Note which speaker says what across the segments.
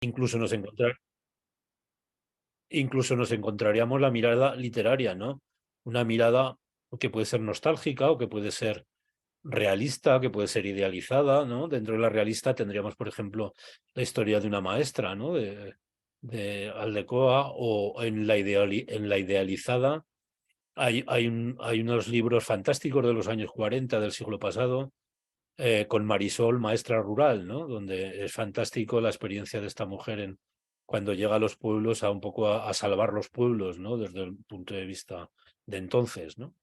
Speaker 1: Incluso nos incluso nos encontraríamos la mirada literaria, ¿no? Una mirada que puede ser nostálgica o que puede ser realista, que puede ser idealizada, ¿no? Dentro de la realista tendríamos, por ejemplo, la historia de una maestra, ¿no? De Aldecoa, o en en la idealizada hay unos libros fantásticos de los años 40 del siglo pasado, con Marisol, maestra rural, ¿no? Donde es fantástico la experiencia de esta mujer cuando llega a los pueblos a un poco a salvar los pueblos, ¿no? Desde el punto de vista de entonces, ¿no?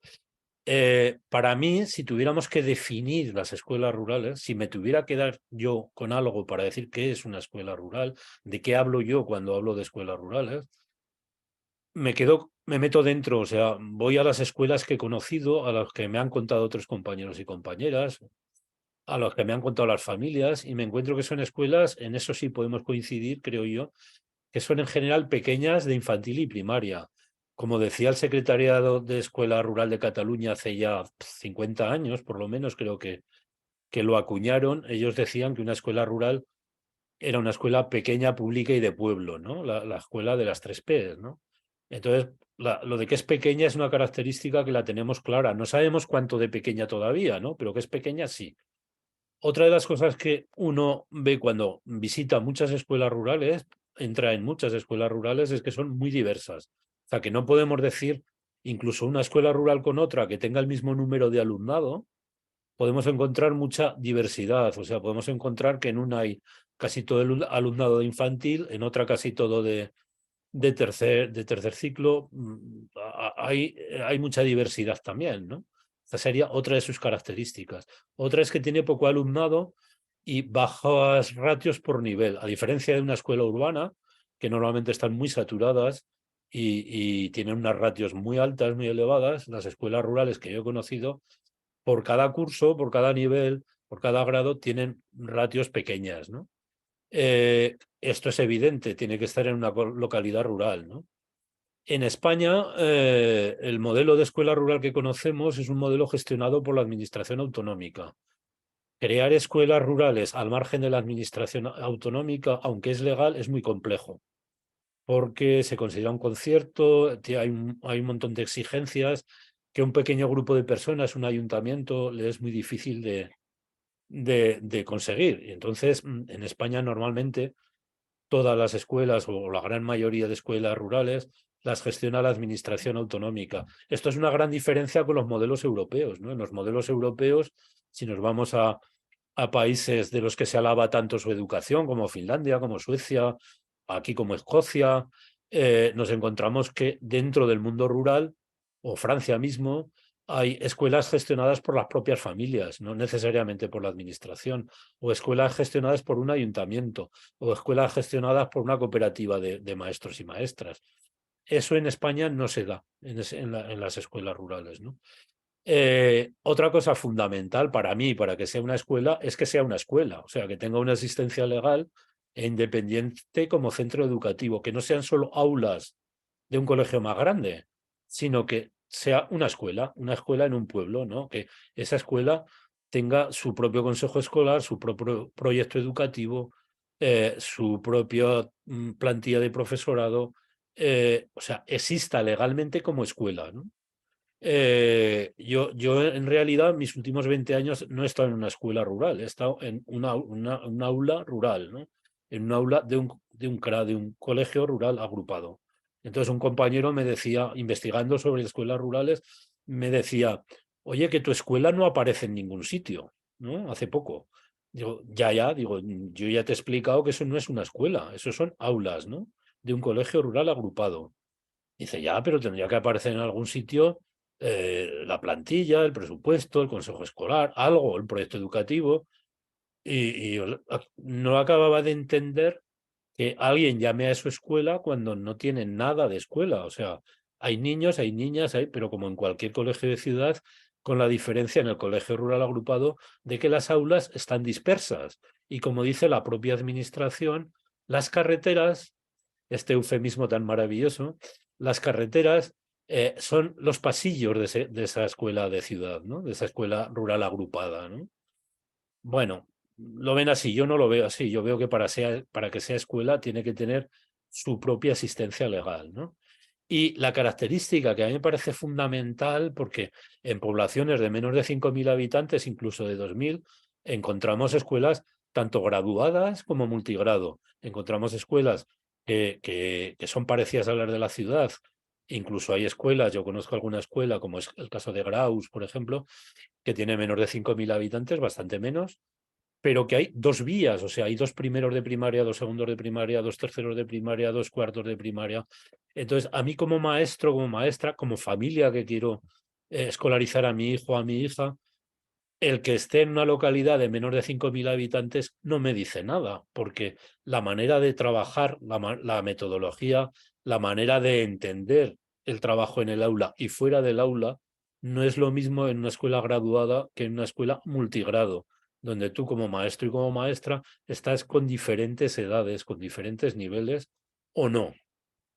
Speaker 1: Para mí, si tuviéramos que definir las escuelas rurales, si me tuviera que dar yo con algo para decir qué es una escuela rural, de qué hablo yo cuando hablo de escuelas rurales, me meto dentro, o sea, voy a las escuelas que he conocido, a las que me han contado otros compañeros y compañeras, a los que me han contado las familias, y me encuentro que son escuelas, en eso sí podemos coincidir, creo yo, que son en general pequeñas de infantil y primaria. Como decía el Secretariado de Escuela Rural de Cataluña hace ya 50 años, por lo menos creo que lo acuñaron, ellos decían que una escuela rural era una escuela pequeña, pública y de pueblo, ¿no? La escuela de las tres P, ¿no? Entonces, lo de que es pequeña es una característica que la tenemos clara. No sabemos cuánto de pequeña todavía, ¿no? Pero que es pequeña, sí. Otra de las cosas que uno ve cuando visita muchas escuelas rurales, entra en muchas escuelas rurales, es que son muy diversas. O sea, que no podemos decir, incluso una escuela rural con otra que tenga el mismo número de alumnado, podemos encontrar mucha diversidad. O sea, podemos encontrar que en una hay casi todo el alumnado de infantil, en otra casi todo de tercer ciclo. Hay mucha diversidad también, ¿no? Esa sería otra de sus características. Otra es que tiene poco alumnado y bajas ratios por nivel, a diferencia de una escuela urbana, que normalmente están muy saturadas y tienen unas ratios muy altas, muy elevadas. Las escuelas rurales que yo he conocido, por cada curso, por cada nivel, por cada grado, tienen ratios pequeñas, ¿no? Esto es evidente, tiene que estar en una localidad rural, ¿no? En España, el modelo de escuela rural que conocemos es un modelo gestionado por la administración autonómica. Crear escuelas rurales al margen de la administración autonómica, aunque es legal, es muy complejo, porque se considera un concierto, hay un montón de exigencias que un pequeño grupo de personas, un ayuntamiento, le es muy difícil de conseguir. Y entonces, en España normalmente todas las escuelas o la gran mayoría de escuelas rurales las gestiona la administración autonómica. Esto es una gran diferencia con los modelos europeos, ¿no? En los modelos europeos, si nos vamos a países de los que se alaba tanto su educación, como Finlandia, como Suecia, aquí como Escocia, nos encontramos que dentro del mundo rural, o Francia mismo, hay escuelas gestionadas por las propias familias, no necesariamente por la administración, o escuelas gestionadas por un ayuntamiento, o escuelas gestionadas por una cooperativa de maestros y maestras. Eso en España no se da en las escuelas rurales, ¿no? Otra cosa fundamental para mí, para que sea una escuela, es que sea una escuela, o sea, que tenga una asistencia legal e independiente como centro educativo, que no sean solo aulas de un colegio más grande, sino que sea una escuela en un pueblo, ¿no? Que esa escuela tenga su propio consejo escolar, su propio proyecto educativo, su propia plantilla de profesorado, o sea, exista legalmente como escuela, ¿no? Yo en realidad mis últimos 20 años no he estado en una escuela rural, he estado en un aula rural, ¿no? En un aula de un colegio rural agrupado. Entonces un compañero me decía, investigando sobre escuelas rurales, me decía, oye, que tu escuela no aparece en ningún sitio, ¿no? Hace poco. Digo, digo, yo ya te he explicado que eso no es una escuela, eso son aulas, ¿no? De un colegio rural agrupado. Dice, ya, pero tendría que aparecer en algún sitio la plantilla, el presupuesto, el consejo escolar, algo, el proyecto educativo. Y yo no acababa de entender que alguien llame a su escuela cuando no tiene nada de escuela. O sea, hay niños, hay niñas, pero como en cualquier colegio de ciudad, con la diferencia en el colegio rural agrupado de que las aulas están dispersas. Y como dice la propia administración, las carreteras, este eufemismo tan maravilloso, las carreteras son los pasillos de esa escuela de ciudad, ¿no? De esa escuela rural agrupada, ¿no? Bueno, lo ven así, yo no lo veo así. Yo veo que para que sea escuela tiene que tener su propia asistencia legal, ¿no? Y la característica que a mí me parece fundamental, porque en poblaciones de menos de 5.000 habitantes, incluso de 2.000, encontramos escuelas tanto graduadas como multigrado. Encontramos escuelas que son parecidas a las de la ciudad. Incluso hay escuelas, yo conozco alguna escuela, como es el caso de Graus, por ejemplo, que tiene menos de 5.000 habitantes, bastante menos, pero que hay dos vías, o sea, hay dos primeros de primaria, dos segundos de primaria, dos terceros de primaria, dos cuartos de primaria. Entonces, a mí como maestro, como maestra, como familia que quiero escolarizar a mi hijo o a mi hija, el que esté en una localidad de menos de 5.000 habitantes no me dice nada, porque la manera de trabajar, la metodología, la manera de entender el trabajo en el aula y fuera del aula no es lo mismo en una escuela graduada que en una escuela multigrado, donde tú como maestro y como maestra estás con diferentes edades, con diferentes niveles o no.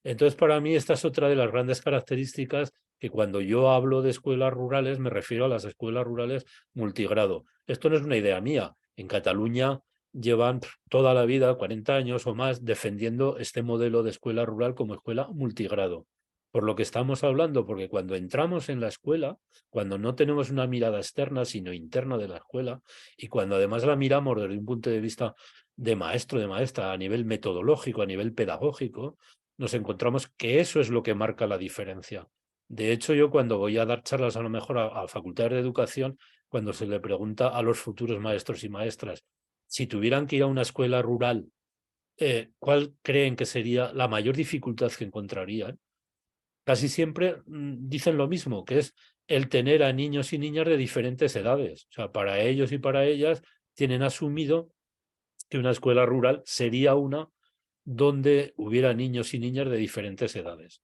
Speaker 1: Entonces, para mí, esta es otra de las grandes características que cuando yo hablo de escuelas rurales me refiero a las escuelas rurales multigrado. Esto no es una idea mía. En Cataluña llevan toda la vida, 40 años o más, defendiendo este modelo de escuela rural como escuela multigrado. Por lo que estamos hablando, porque cuando entramos en la escuela, cuando no tenemos una mirada externa, sino interna de la escuela, y cuando además la miramos desde un punto de vista de maestro, de maestra, a nivel metodológico, a nivel pedagógico, nos encontramos que eso es lo que marca la diferencia. De hecho, yo cuando voy a dar charlas a lo mejor a facultades de educación, cuando se le pregunta a los futuros maestros y maestras si tuvieran que ir a una escuela rural, ¿cuál creen que sería la mayor dificultad que encontrarían? Casi siempre dicen lo mismo, que es el tener a niños y niñas de diferentes edades. O sea, para ellos y para ellas tienen asumido que una escuela rural sería una donde hubiera niños y niñas de diferentes edades.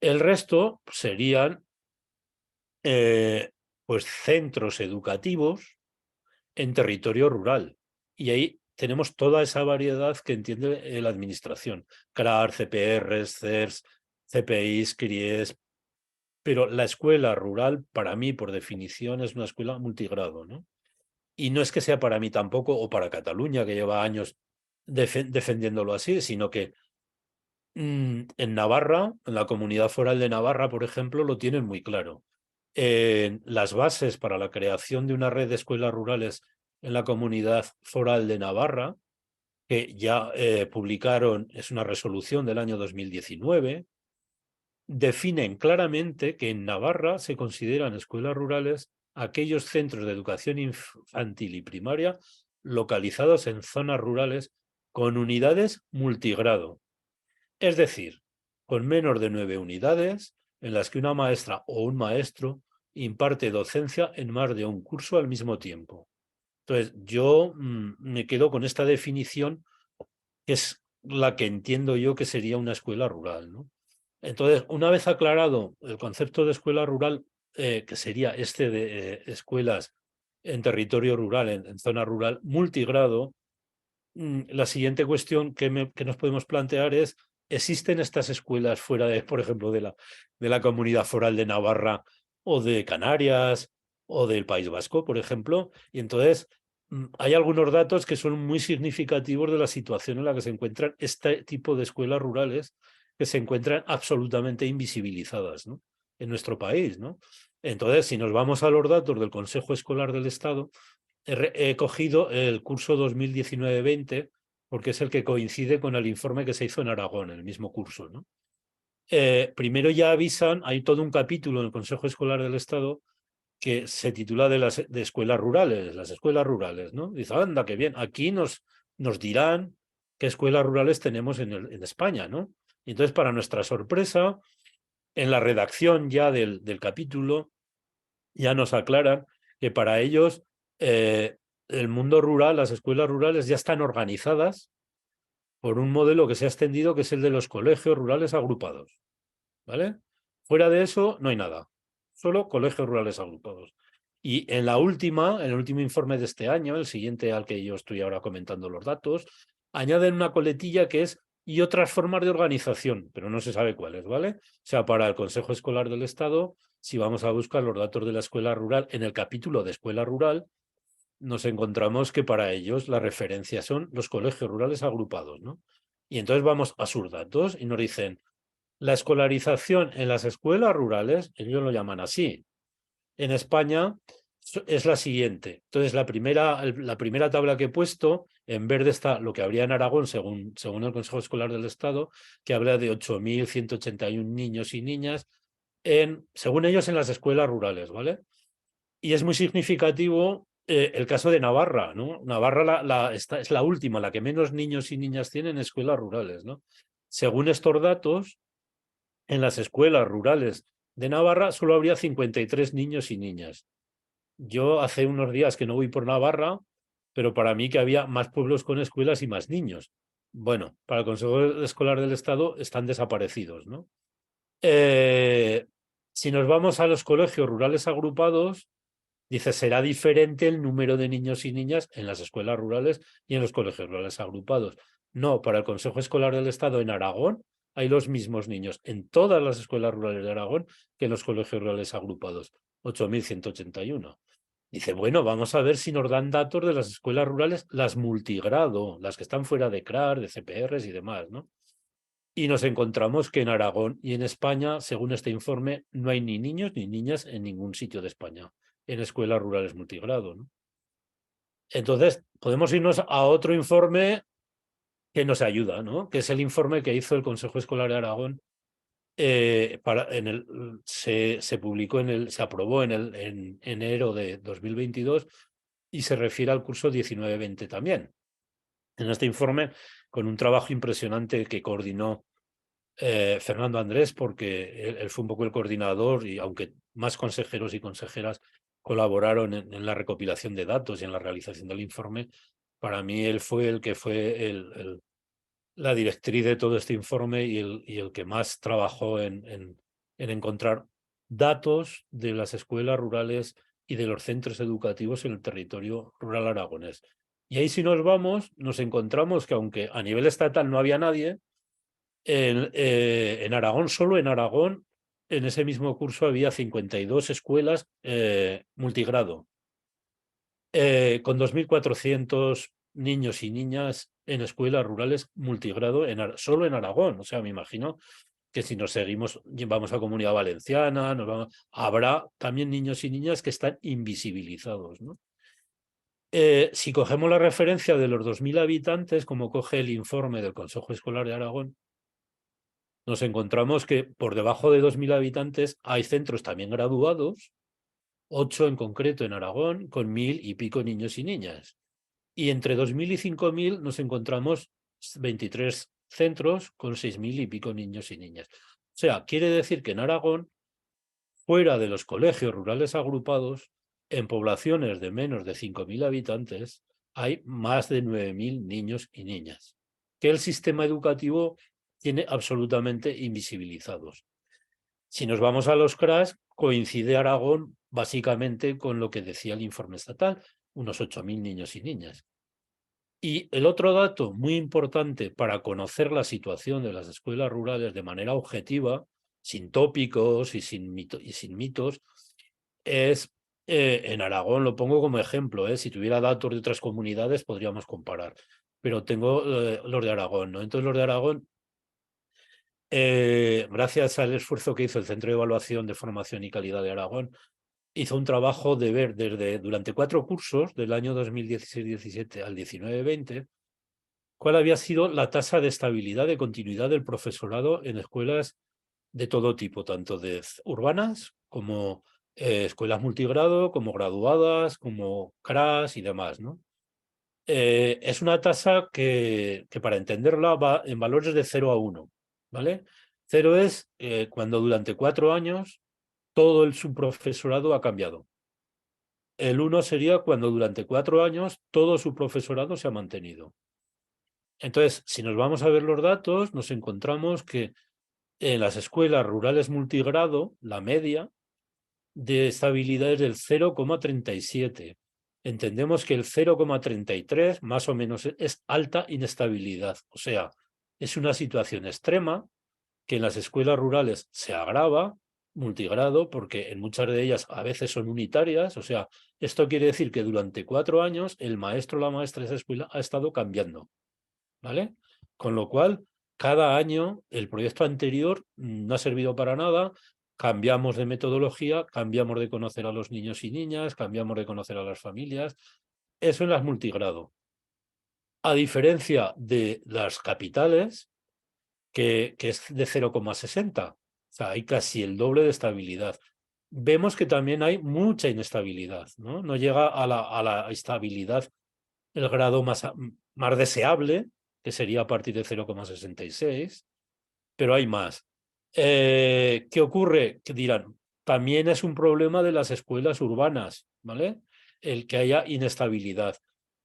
Speaker 1: El resto serían eh, pues centros educativos en territorio rural. Y ahí tenemos toda esa variedad que entiende la administración. CRAR, CPRs, CERS, CPIs, CRIES. Pero la escuela rural, para mí, por definición, es una escuela multigrado, ¿no? Y no es que sea para mí tampoco, o para Cataluña, que lleva años defendiéndolo así, sino que en Navarra, en la Comunidad Foral de Navarra, por ejemplo, lo tienen muy claro. Las bases para la creación de una red de escuelas rurales en la Comunidad Foral de Navarra, que ya publicaron, es una resolución del año 2019, definen claramente que en Navarra se consideran escuelas rurales aquellos centros de educación infantil y primaria localizados en zonas rurales con unidades multigrado. Es decir, con menos de 9 unidades en las que una maestra o un maestro imparte docencia en más de un curso al mismo tiempo. Entonces, yo me quedo con esta definición, que es la que entiendo yo que sería una escuela rural, ¿no? Entonces, una vez aclarado el concepto de escuela rural, que sería este de escuelas en territorio rural, en zona rural, multigrado, la siguiente cuestión que nos podemos plantear es, ¿existen estas escuelas fuera de, por ejemplo, de la Comunidad Foral de Navarra o de Canarias o del País Vasco, por ejemplo? Y entonces hay algunos datos que son muy significativos de la situación en la que se encuentran este tipo de escuelas rurales que se encuentran absolutamente invisibilizadas, ¿no? En nuestro país, ¿no? Entonces, si nos vamos a los datos del Consejo Escolar del Estado, he cogido el curso 2019-20 porque es el que coincide con el informe que se hizo en Aragón, el mismo curso, ¿no? Primero ya avisan, hay todo un capítulo en el Consejo Escolar del Estado que se titula de escuelas rurales, las escuelas rurales, ¿no? Dice, anda, qué bien, aquí nos dirán qué escuelas rurales tenemos en España, ¿no? Y entonces, para nuestra sorpresa, en la redacción ya del capítulo, ya nos aclaran que para ellos el mundo rural, las escuelas rurales ya están organizadas por un modelo que se ha extendido, que es el de los colegios rurales agrupados, ¿vale? Fuera de eso no hay nada, solo colegios rurales agrupados. Y en el último informe de este año, el siguiente al que yo estoy ahora comentando los datos, añaden una coletilla que es y otras formas de organización, pero no se sabe cuáles, ¿vale? O sea, para el Consejo Escolar del Estado, si vamos a buscar los datos de la escuela rural en el capítulo de escuela rural, nos encontramos que para ellos la referencia son los colegios rurales agrupados, ¿no? Y entonces vamos a sus datos y nos dicen, la escolarización en las escuelas rurales, ellos lo llaman así, en España es la siguiente. Entonces, la primera tabla que he puesto, en verde está lo que habría en Aragón, según el Consejo Escolar del Estado, que habla de 8.181 niños y niñas, según ellos, en las escuelas rurales, ¿vale? Y es muy significativo el caso de Navarra, ¿no? Navarra es la última, la que menos niños y niñas tiene en escuelas rurales, ¿no? Según estos datos, en las escuelas rurales de Navarra solo habría 53 niños y niñas. Yo hace unos días que no voy por Navarra, pero para mí que había más pueblos con escuelas y más niños. Bueno, para el Consejo Escolar del Estado están desaparecidos, ¿no? Si nos vamos a los colegios rurales agrupados, dice, será diferente el número de niños y niñas en las escuelas rurales y en los colegios rurales agrupados. No, para el Consejo Escolar del Estado en Aragón hay los mismos niños en todas las escuelas rurales de Aragón que en los colegios rurales agrupados, 8.181. Dice, bueno, vamos a ver si nos dan datos de las escuelas rurales, las multigrado, las que están fuera de CRAR, de CPRs y demás, ¿no? Y nos encontramos que en Aragón y en España, según este informe, no hay ni niños ni niñas en ningún sitio de España, en escuelas rurales multigrado, ¿no? Entonces, podemos irnos a otro informe que nos ayuda, ¿no? Que es el informe que hizo el Consejo Escolar de Aragón. Se publicó se aprobó en enero de 2022 y se refiere al curso 19-20 también. En este informe, con un trabajo impresionante que coordinó Fernando Andrés, porque él fue un poco el coordinador y aunque más consejeros y consejeras colaboraron en la recopilación de datos y en la realización del informe, para mí él fue el que fue la directriz de todo este informe y el que más trabajó en encontrar datos de las escuelas rurales y de los centros educativos en el territorio rural aragonés. Y ahí si nos vamos, nos encontramos que aunque a nivel estatal no había nadie, en Aragón, solo en Aragón, en ese mismo curso había 52 escuelas multigrado, con 2.400 niños y niñas en escuelas rurales multigrado solo en Aragón. O sea, me imagino que si nos seguimos, vamos a Comunidad Valenciana, habrá también niños y niñas que están invisibilizados, ¿no? Si cogemos la referencia de los 2.000 habitantes, como coge el informe del Consejo Escolar de Aragón, nos encontramos que por debajo de 2.000 habitantes hay centros también graduados, 8 en concreto en Aragón, con 1.000 y pico niños y niñas. Y entre 2.000 y 5.000 nos encontramos 23 centros con 6.000 y pico niños y niñas. O sea, quiere decir que en Aragón, fuera de los colegios rurales agrupados, en poblaciones de menos de 5.000 habitantes, hay más de 9.000 niños y niñas, que el sistema educativo tiene absolutamente invisibilizados. Si nos vamos a los CRAS, coincide Aragón básicamente con lo que decía el informe estatal, unos 8.000 niños y niñas. Y el otro dato muy importante para conocer la situación de las escuelas rurales de manera objetiva, sin tópicos y sin mitos, es en Aragón, lo pongo como ejemplo, si tuviera datos de otras comunidades podríamos comparar, pero tengo los de Aragón, ¿no? Entonces los de Aragón, gracias al esfuerzo que hizo el Centro de Evaluación de Formación y Calidad de Aragón, hizo un trabajo de ver durante 4 cursos, del año 2016-17 al 19-20, cuál había sido la tasa de estabilidad, de continuidad del profesorado en escuelas de todo tipo, tanto de urbanas como escuelas multigrado, como graduadas, como CRAS y demás, ¿no? Es una tasa que para entenderla va en valores de 0 a 1, ¿vale? 0 es cuando durante 4 años todo su profesorado ha cambiado. El 1 sería cuando durante 4 años todo su profesorado se ha mantenido. Entonces, si nos vamos a ver los datos, nos encontramos que en las escuelas rurales multigrado, la media de estabilidad es del 0,37. Entendemos que el 0,33 más o menos es alta inestabilidad. O sea, es una situación extrema que en las escuelas rurales se agrava multigrado, porque en muchas de ellas a veces son unitarias. O sea, esto quiere decir que durante 4 años el maestro o la maestra de esa escuela ha estado cambiando, ¿vale? Con lo cual, cada año el proyecto anterior no ha servido para nada. Cambiamos de metodología, cambiamos de conocer a los niños y niñas, cambiamos de conocer a las familias. Eso en las multigrado. A diferencia de las capitales, que es de 0,60. O sea, hay casi el doble de estabilidad. Vemos que también hay mucha inestabilidad, ¿no? No llega a la estabilidad el grado más deseable, que sería a partir de 0,66, pero hay más. ¿Qué ocurre? Que dirán, también es un problema de las escuelas urbanas, ¿vale? El que haya inestabilidad.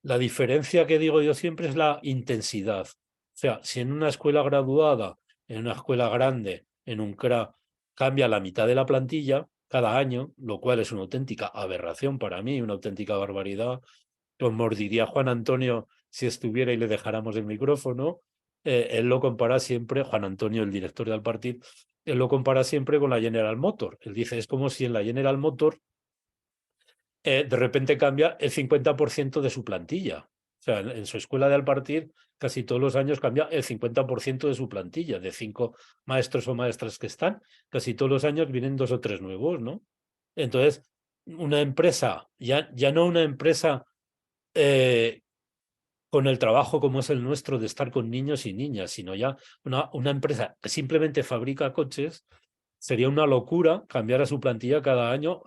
Speaker 1: La diferencia que digo yo siempre es la intensidad. O sea, si en una escuela graduada, en una escuela grande, en un CRA, cambia la mitad de la plantilla cada año, lo cual es una auténtica aberración para mí, una auténtica barbaridad. Lo mordiría Juan Antonio si estuviera y le dejáramos el micrófono. Él lo compara siempre, Juan Antonio, el director del partido, él lo compara siempre con la General Motor. Él dice, es como si en la General Motor de repente cambia el 50% de su plantilla. O sea, en su escuela de Alpartir casi todos los años cambia el 50% de su plantilla, de 5 maestros o maestras que están, casi todos los años vienen 2 o 3 nuevos, ¿no? Entonces, una empresa, ya no una empresa con el trabajo como es el nuestro de estar con niños y niñas, sino ya una empresa que simplemente fabrica coches, sería una locura cambiar a su plantilla cada año,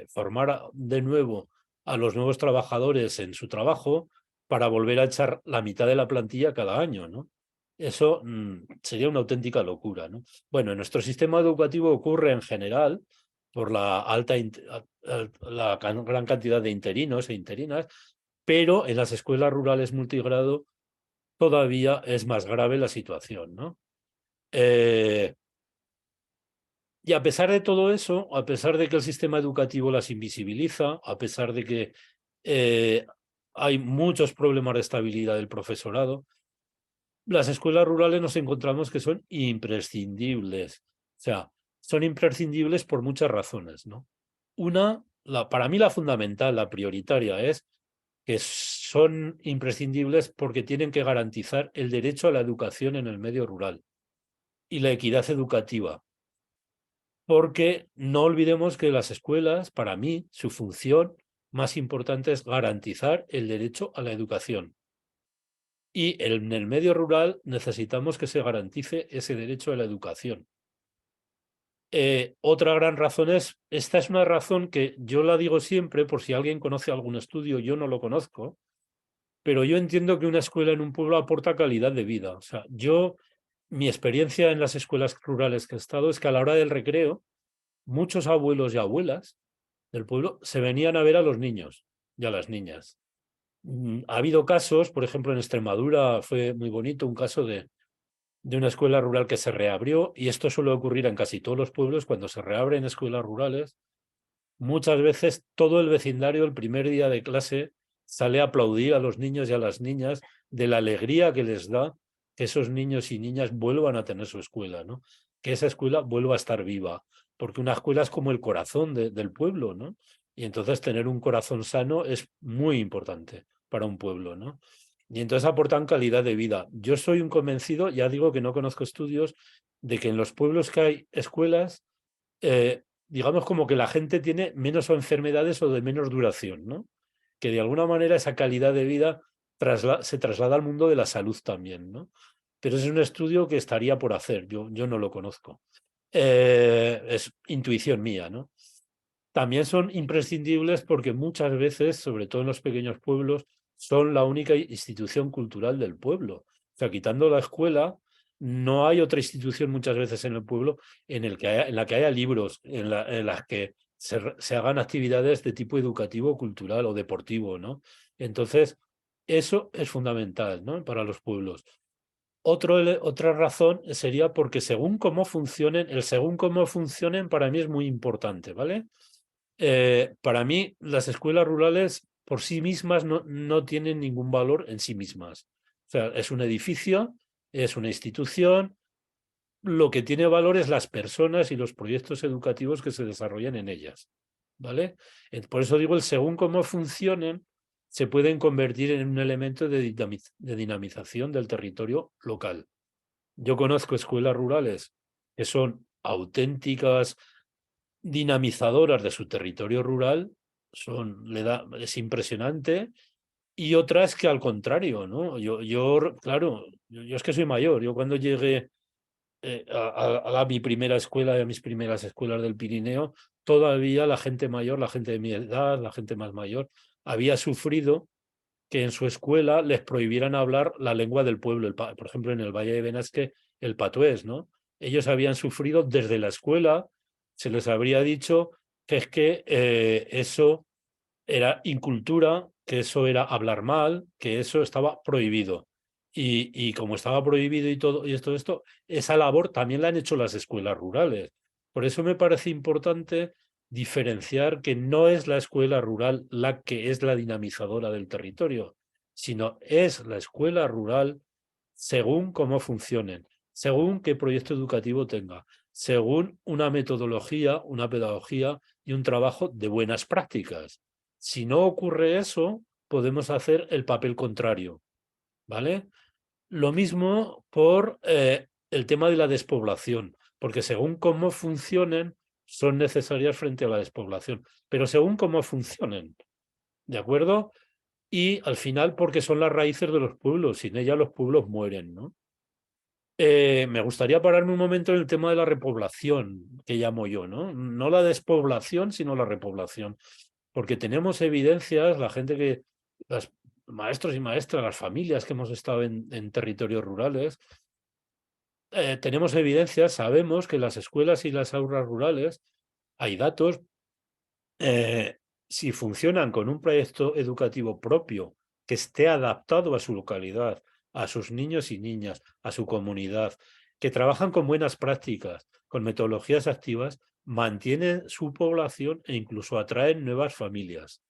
Speaker 1: formar de nuevo a los nuevos trabajadores en su trabajo para volver a echar la mitad de la plantilla cada año, ¿no? Eso sería una auténtica locura, ¿no? Bueno, en nuestro sistema educativo ocurre en general por la gran cantidad de interinos e interinas, pero en las escuelas rurales multigrado todavía es más grave la situación, ¿no? Y a pesar de todo eso, a pesar de que el sistema educativo las invisibiliza, a pesar de que hay muchos problemas de estabilidad del profesorado, las escuelas rurales nos encontramos que son imprescindibles. O sea, son imprescindibles por muchas razones, ¿no? Una, para mí la fundamental, la prioritaria, es que son imprescindibles porque tienen que garantizar el derecho a la educación en el medio rural y la equidad educativa. Porque no olvidemos que las escuelas, para mí, su función más importante es garantizar el derecho a la educación. Y en el medio rural necesitamos que se garantice ese derecho a la educación. Otra gran razón esta es una razón que yo la digo siempre, por si alguien conoce algún estudio, yo no lo conozco, pero yo entiendo que una escuela en un pueblo aporta calidad de vida. O sea, mi experiencia en las escuelas rurales que he estado es que a la hora del recreo, muchos abuelos y abuelas del pueblo se venían a ver a los niños y a las niñas. Ha habido casos, por ejemplo, en Extremadura fue muy bonito un caso de una escuela rural que se reabrió, y esto suele ocurrir en casi todos los pueblos cuando se reabren escuelas rurales. Muchas veces todo el vecindario el primer día de clase sale a aplaudir a los niños y a las niñas de la alegría que les da que esos niños y niñas vuelvan a tener su escuela, ¿no? Que esa escuela vuelva a estar viva, porque una escuela es como el corazón del pueblo, ¿no? Y entonces tener un corazón sano es muy importante para un pueblo, ¿no? Y entonces aportan calidad de vida. Yo soy un convencido, ya digo que no conozco estudios, de que en los pueblos que hay escuelas, digamos como que la gente tiene menos enfermedades o de menos duración, ¿no? Que de alguna manera esa calidad de vida se traslada al mundo de la salud también, ¿no? Pero es un estudio que estaría por hacer, yo no lo conozco. Es intuición mía, ¿no? También son imprescindibles porque muchas veces, sobre todo en los pequeños pueblos, son la única institución cultural del pueblo. O sea, quitando la escuela, no hay otra institución muchas veces en el pueblo en la que haya libros, en las que se hagan actividades de tipo educativo, cultural o deportivo, ¿no? Entonces, eso es fundamental, ¿no? Para los pueblos. Otra razón sería porque según cómo funcionen para mí es muy importante, ¿vale? Para mí, las escuelas rurales por sí mismas no tienen ningún valor en sí mismas. O sea, es un edificio, es una institución, lo que tiene valor es las personas y los proyectos educativos que se desarrollan en ellas, ¿vale? Por eso digo, el según cómo funcionen, se pueden convertir en un elemento de dinamización del territorio local. Yo conozco escuelas rurales que son auténticas dinamizadoras de su territorio rural, es impresionante, y otras que al contrario, ¿no? Claro, yo es que soy mayor, yo cuando llegué a mi primera escuela y a mis primeras escuelas del Pirineo, todavía la gente mayor, la gente de mi edad, la gente más mayor, había sufrido que en su escuela les prohibieran hablar la lengua del pueblo, por ejemplo, en el Valle de Benasque, el patués, ¿no? Ellos habían sufrido desde la escuela, se les habría dicho que es que eso era incultura, que eso era hablar mal, que eso estaba prohibido. Y como estaba prohibido y todo esto, esa labor también la han hecho las escuelas rurales. Por eso me parece importante diferenciar que no es la escuela rural la que es la dinamizadora del territorio, sino es la escuela rural según cómo funcionen, según qué proyecto educativo tenga, según una metodología, una pedagogía y un trabajo de buenas prácticas. Si no ocurre eso, podemos hacer el papel contrario, ¿vale? Lo mismo por el tema de la despoblación, porque según cómo funcionen, son necesarias frente a la despoblación, pero según cómo funcionen, ¿de acuerdo? Y al final porque son las raíces de los pueblos, sin ellas los pueblos mueren, ¿no? Me gustaría pararme un momento en el tema de la repoblación, que llamo yo, ¿no? No la despoblación, sino la repoblación. Porque tenemos evidencias, la gente los maestros y maestras, las familias que hemos estado en territorios rurales, tenemos evidencias, sabemos que las escuelas y las aulas rurales hay datos, eh, si funcionan con un proyecto educativo propio que esté adaptado a su localidad, a sus niños y niñas, a su comunidad, que trabajan con buenas prácticas, con metodologías activas, mantienen su población e incluso atraen nuevas familias.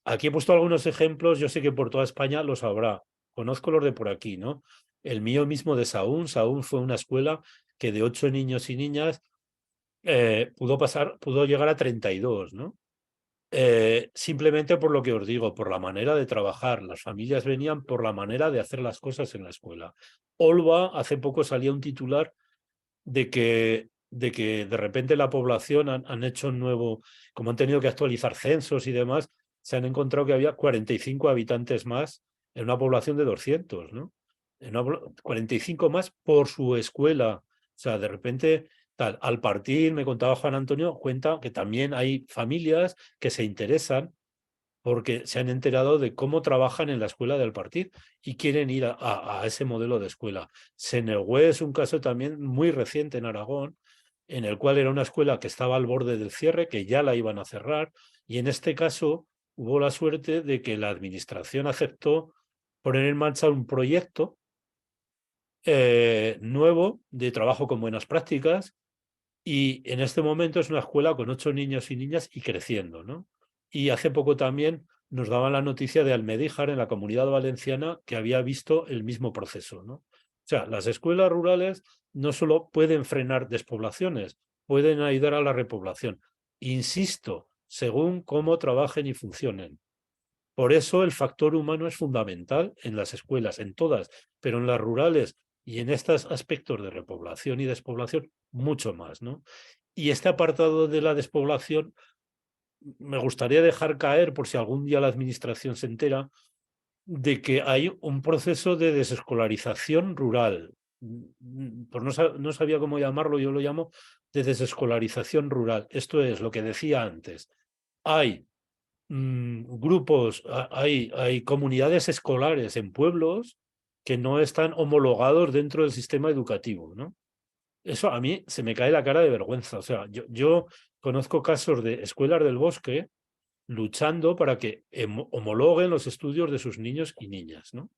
Speaker 1: Aquí he puesto algunos ejemplos, yo sé que por toda España los habrá. Conozco los de por aquí, ¿no? El mío mismo de Sahún fue una escuela que de 8 niños y niñas pudo llegar a 32, ¿no? Simplemente por lo que os digo, por la manera de trabajar. Las familias venían por la manera de hacer las cosas en la escuela. Olva, hace poco salía un titular de que de repente la población han hecho un nuevo, como han tenido que actualizar censos y demás, se han encontrado que había 45 habitantes más en una población de 200, ¿no? 45 más por su escuela. O sea, de repente, tal, al partir, me contaba Juan Antonio, cuenta que también hay familias que se interesan porque se han enterado de cómo trabajan en la escuela del partido y quieren ir a ese modelo de escuela. Senegüe es un caso también muy reciente en Aragón, en el cual era una escuela que estaba al borde del cierre, que ya la iban a cerrar, y en este caso hubo la suerte de que la administración aceptó poner en marcha un proyecto nuevo de trabajo con buenas prácticas, y en este momento es una escuela con 8 niños y niñas y creciendo, ¿no? Y hace poco también nos daban la noticia de Almedíjar, en la Comunidad Valenciana, que había visto el mismo proceso, ¿no? O sea, las escuelas rurales no solo pueden frenar despoblaciones, pueden ayudar a la repoblación. Insisto, según cómo trabajen y funcionen. Por eso el factor humano es fundamental en las escuelas, en todas, pero en las rurales y en estos aspectos de repoblación y despoblación, mucho más, ¿no? Y este apartado de la despoblación me gustaría dejar caer, por si algún día la administración se entera, de que hay un proceso de desescolarización rural. Pues no sabía cómo llamarlo, yo lo llamo de desescolarización rural. Esto es lo que decía antes. Hay grupos, hay comunidades escolares en pueblos que no están homologados dentro del sistema educativo, ¿no? Eso a mí se me cae la cara de vergüenza. O sea, yo conozco casos de escuelas del bosque luchando para que homologuen los estudios de sus niños y niñas, ¿no?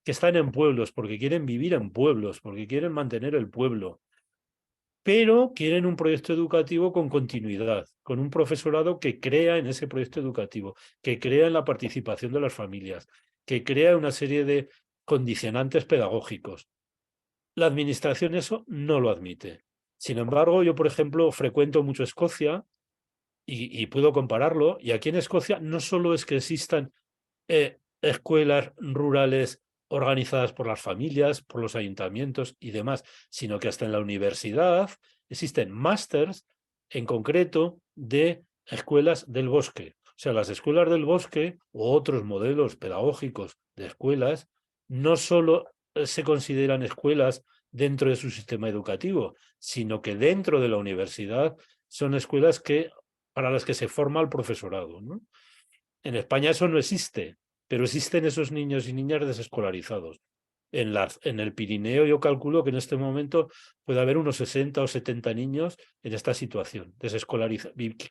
Speaker 1: Que están en pueblos, porque quieren vivir en pueblos, porque quieren mantener el pueblo, pero quieren un proyecto educativo con continuidad, con un profesorado que crea en ese proyecto educativo, que crea en la participación de las familias, que crea una serie de condicionantes pedagógicos. La administración eso no lo admite. Sin embargo, yo, por ejemplo, frecuento mucho Escocia y puedo compararlo. Y aquí en Escocia no solo es que existan escuelas rurales organizadas por las familias, por los ayuntamientos y demás, sino que hasta en la universidad existen másters en concreto de escuelas del bosque. O sea, las escuelas del bosque u otros modelos pedagógicos de escuelas no solo se consideran escuelas dentro de su sistema educativo, sino que dentro de la universidad son escuelas para las que se forma el profesorado, ¿no? En España eso no existe, pero existen esos niños y niñas desescolarizados. En el Pirineo yo calculo que en este momento puede haber unos 60 o 70 niños en esta situación,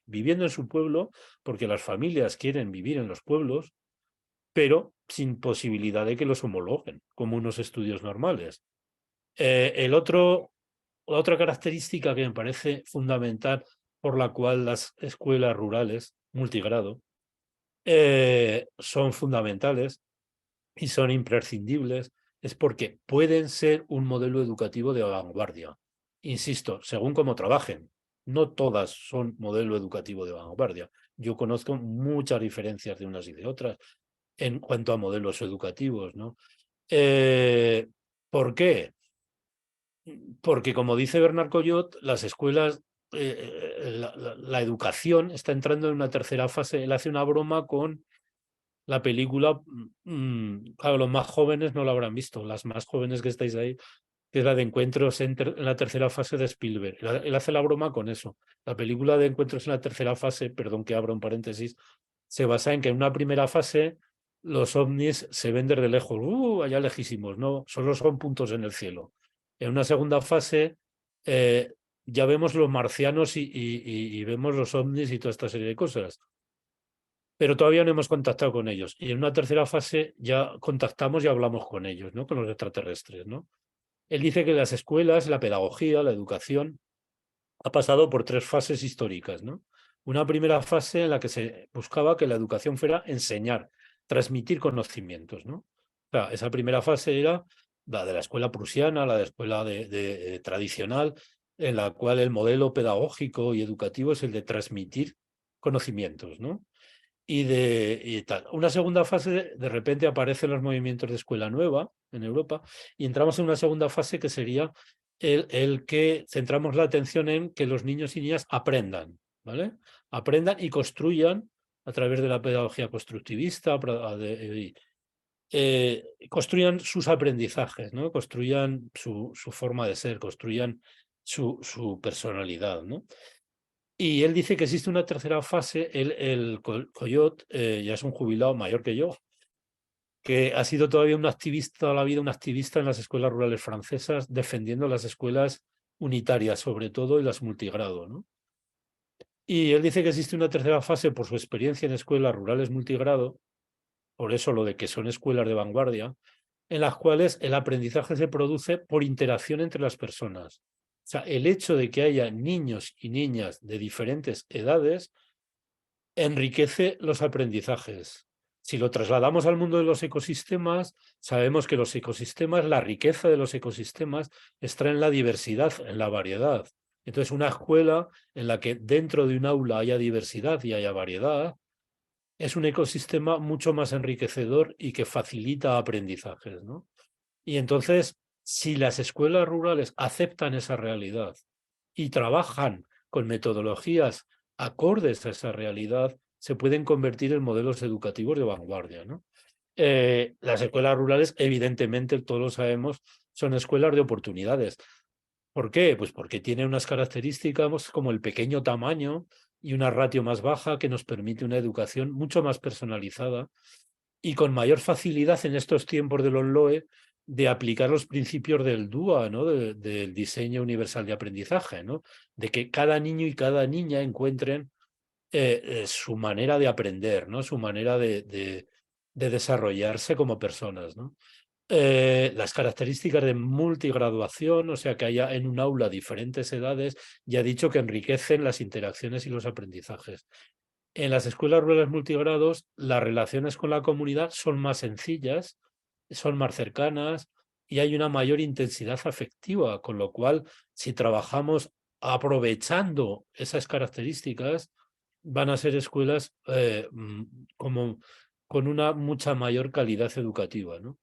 Speaker 1: viviendo en su pueblo, porque las familias quieren vivir en los pueblos, pero sin posibilidad de que los homologuen como unos estudios normales. La otra característica que me parece fundamental por la cual las escuelas rurales multigrado son fundamentales y son imprescindibles, es porque pueden ser un modelo educativo de vanguardia. Insisto, según cómo trabajen, no todas son modelo educativo de vanguardia. Yo conozco muchas diferencias de unas y de otras en cuanto a modelos educativos, ¿no? ¿Por qué? Porque, como dice Bernard Coyot, las escuelas, la educación está entrando en una tercera fase. Él hace una broma con la película, claro, los más jóvenes no lo habrán visto, las más jóvenes que estáis ahí, que es la de Encuentros en la tercera fase de Spielberg. Él hace la broma con eso. La película de Encuentros en la tercera fase, perdón que abra un paréntesis, se basa en que en una primera fase los ovnis se ven desde lejos, allá lejísimos, no, solo son puntos en el cielo. En una segunda fase eh, ya vemos los marcianos y vemos los ovnis y toda esta serie de cosas, pero todavía no hemos contactado con ellos. Y en una tercera fase ya contactamos y hablamos con ellos, ¿no? Con los extraterrestres, ¿no? Él dice que las escuelas, la pedagogía, la educación, ha pasado por tres fases históricas, ¿no? Una primera fase en la que se buscaba que la educación fuera enseñar, transmitir conocimientos, ¿no? O sea, esa primera fase era la de la escuela prusiana, la de escuela tradicional, en la cual el modelo pedagógico y educativo es el de transmitir conocimientos, ¿no? Y tal. Una segunda fase, de repente aparecen los movimientos de escuela nueva en Europa y entramos en una segunda fase que sería el que centramos la atención en que los niños y niñas aprendan, ¿vale? Aprendan y construyan a través de la pedagogía constructivista, construyan sus aprendizajes, ¿no? Construyan su forma de ser, construyan su personalidad, ¿no? Y él dice que existe una tercera fase. Coyot ya es un jubilado mayor que yo, que ha sido todavía un activista toda la vida, un activista en las escuelas rurales francesas, defendiendo las escuelas unitarias, sobre todo, y las multigrado, ¿no? Y él dice que existe una tercera fase por su experiencia en escuelas rurales multigrado, por eso lo de que son escuelas de vanguardia, en las cuales el aprendizaje se produce por interacción entre las personas. O sea, el hecho de que haya niños y niñas de diferentes edades enriquece los aprendizajes. Si lo trasladamos al mundo de los ecosistemas, sabemos que los ecosistemas, la riqueza de los ecosistemas está en la diversidad, en la variedad. Entonces, una escuela en la que dentro de un aula haya diversidad y haya variedad, es un ecosistema mucho más enriquecedor y que facilita aprendizajes, ¿no? Y entonces, si las escuelas rurales aceptan esa realidad y trabajan con metodologías acordes a esa realidad, se pueden convertir en modelos educativos de vanguardia, ¿no? Las escuelas rurales, evidentemente, todos lo sabemos, son escuelas de oportunidades. ¿Por qué? Pues porque tienen unas características como el pequeño tamaño y una ratio más baja que nos permite una educación mucho más personalizada y con mayor facilidad en estos tiempos de los LOE de aplicar los principios del DUA, ¿no? Del diseño universal de aprendizaje, ¿no? De que cada niño y cada niña encuentren su manera de aprender, ¿no? Su manera de desarrollarse como personas, ¿no? Las características de multigraduación, o sea, que haya en un aula diferentes edades, ya he dicho que enriquecen las interacciones y los aprendizajes. En las escuelas rurales multigrados, las relaciones con la comunidad son más sencillas, son más cercanas y hay una mayor intensidad afectiva, con lo cual, si trabajamos aprovechando esas características, van a ser escuelas como con una mucha mayor calidad educativa, ¿no?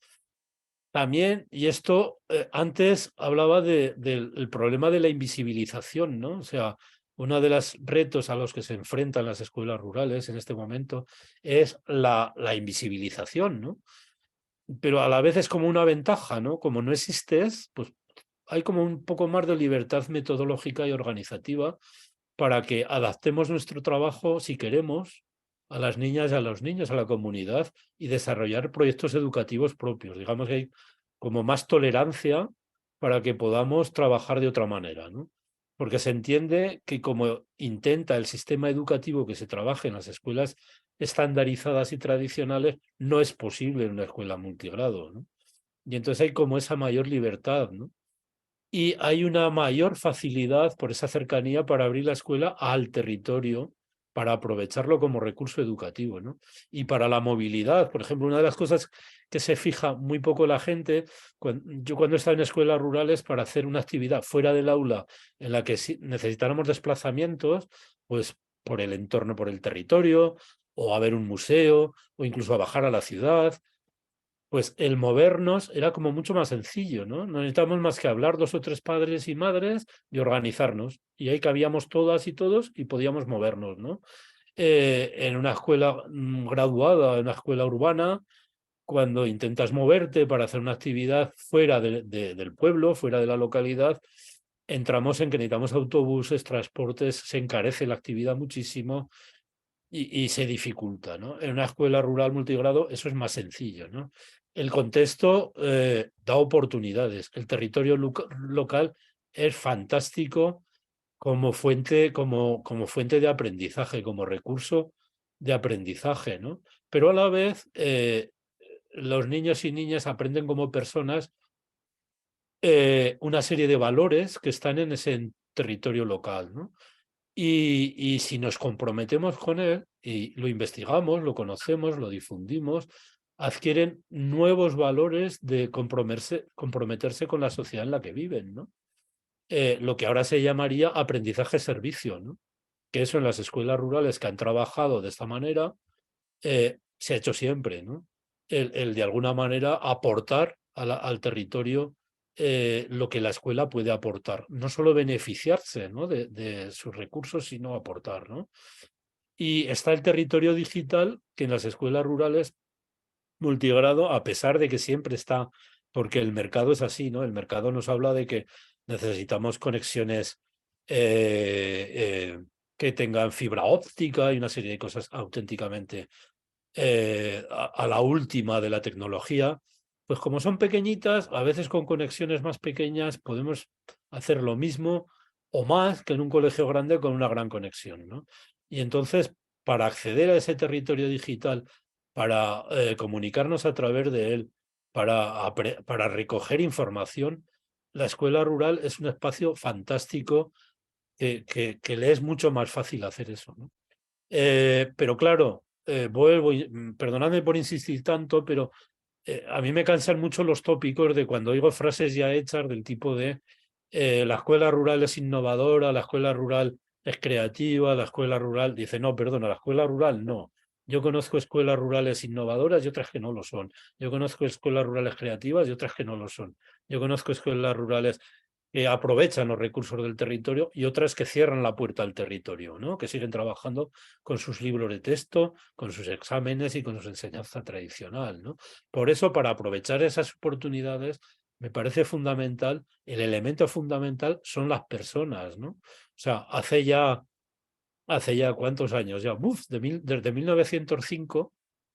Speaker 1: También, y esto antes hablaba del el problema de la invisibilización, ¿no? O sea, uno de los retos a los que se enfrentan las escuelas rurales en este momento es la invisibilización, ¿no? Pero a la vez es como una ventaja, ¿no? Como no existes, pues hay como un poco más de libertad metodológica y organizativa para que adaptemos nuestro trabajo, si queremos, a las niñas y a los niños, a la comunidad, y desarrollar proyectos educativos propios. Digamos que hay como más tolerancia para que podamos trabajar de otra manera, ¿no? Porque se entiende que como intenta el sistema educativo que se trabaje en las escuelas estandarizadas y tradicionales, no es posible en una escuela multigrado, ¿no? Y entonces hay como esa mayor libertad, ¿no? Y hay una mayor facilidad por esa cercanía para abrir la escuela al territorio, para aprovecharlo como recurso educativo, ¿no? Y para la movilidad, por ejemplo, una de las cosas que se fija muy poco la gente, yo cuando he estado en escuelas rurales para hacer una actividad fuera del aula en la que necesitáramos desplazamientos, pues por el entorno, por el territorio, o a ver un museo, o incluso a bajar a la ciudad, pues el movernos era como mucho más sencillo, ¿no? No necesitamos más que hablar 2 o 3 padres y madres y organizarnos. Y ahí cabíamos todas y todos y podíamos movernos, ¿no? En una escuela graduada, en una escuela urbana, cuando intentas moverte para hacer una actividad fuera del pueblo, fuera de la localidad, entramos en que necesitamos autobuses, transportes, se encarece la actividad muchísimo y se dificulta, ¿no? En una escuela rural multigrado eso es más sencillo, ¿no? El contexto da oportunidades. El territorio local es fantástico como fuente de aprendizaje, como recurso de aprendizaje, ¿no? Pero a la vez los niños y niñas aprenden como personas una serie de valores que están en ese territorio local, ¿no? Y si nos comprometemos con él y lo investigamos, lo conocemos, lo difundimos, adquieren nuevos valores de comprometerse con la sociedad en la que viven, ¿no? Lo que ahora se llamaría aprendizaje-servicio, ¿no? Que eso en las escuelas rurales que han trabajado de esta manera se ha hecho siempre, ¿no? El de alguna manera aportar al territorio lo que la escuela puede aportar. No solo beneficiarse, ¿no? de sus recursos, sino aportar, ¿no? Y está el territorio digital, que en las escuelas rurales multigrado, a pesar de que siempre está, porque el mercado es así, ¿no? El mercado nos habla de que necesitamos conexiones que tengan fibra óptica y una serie de cosas auténticamente a la última de la tecnología, pues como son pequeñitas, a veces con conexiones más pequeñas podemos hacer lo mismo o más que en un colegio grande con una gran conexión, ¿no? Y entonces, para acceder a ese territorio digital, para comunicarnos a través de él, para recoger información, la escuela rural es un espacio fantástico que le es mucho más fácil hacer eso, ¿no? Pero claro, vuelvo, perdonadme por insistir tanto, pero a mí me cansan mucho los tópicos de cuando oigo frases ya hechas del tipo de la escuela rural es innovadora, la escuela rural es creativa, la escuela rural dice, no, perdona, la escuela rural no. Yo conozco escuelas rurales innovadoras y otras que no lo son. Yo conozco escuelas rurales creativas y otras que no lo son. Yo conozco escuelas rurales que aprovechan los recursos del territorio y otras que cierran la puerta al territorio, ¿no? Que siguen trabajando con sus libros de texto, con sus exámenes y con su enseñanza tradicional, ¿no? Por eso, para aprovechar esas oportunidades, me parece fundamental, el elemento fundamental son las personas, ¿no? O sea, hace ya ¿cuántos años? Ya, desde 1905,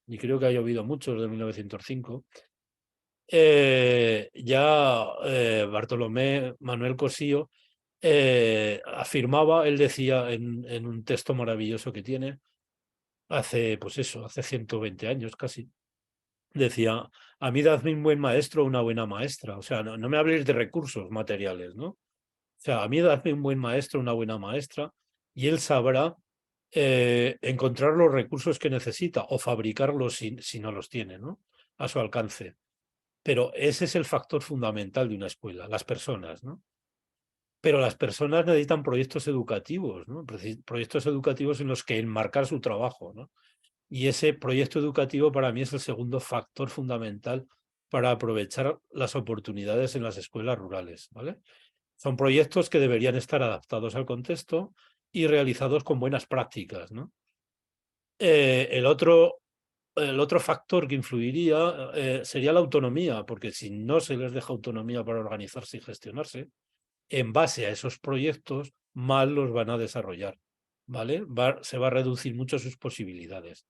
Speaker 1: y creo que ha llovido mucho desde 1905, ya Bartolomé Manuel Cosío afirmaba, él decía en un texto maravilloso que tiene, hace, pues eso, hace 120 años casi, decía, a mí dadme un buen maestro o una buena maestra, o sea, no me habléis de recursos materiales, ¿no? O sea, a mí dadme un buen maestro, una buena maestra, y él sabrá encontrar los recursos que necesita o fabricarlos si no los tiene, ¿no? A su alcance. Pero ese es el factor fundamental de una escuela, las personas, ¿no? Pero las personas necesitan proyectos educativos, ¿no? Proyectos educativos en los que enmarcar su trabajo, ¿no? Y ese proyecto educativo para mí es el segundo factor fundamental para aprovechar las oportunidades en las escuelas rurales, ¿vale? Son proyectos que deberían estar adaptados al contexto y realizados con buenas prácticas, ¿no? El otro factor que influiría sería la autonomía, porque si no se les deja autonomía para organizarse y gestionarse, en base a esos proyectos, mal los van a desarrollar, ¿vale? Se va a reducir mucho sus posibilidades.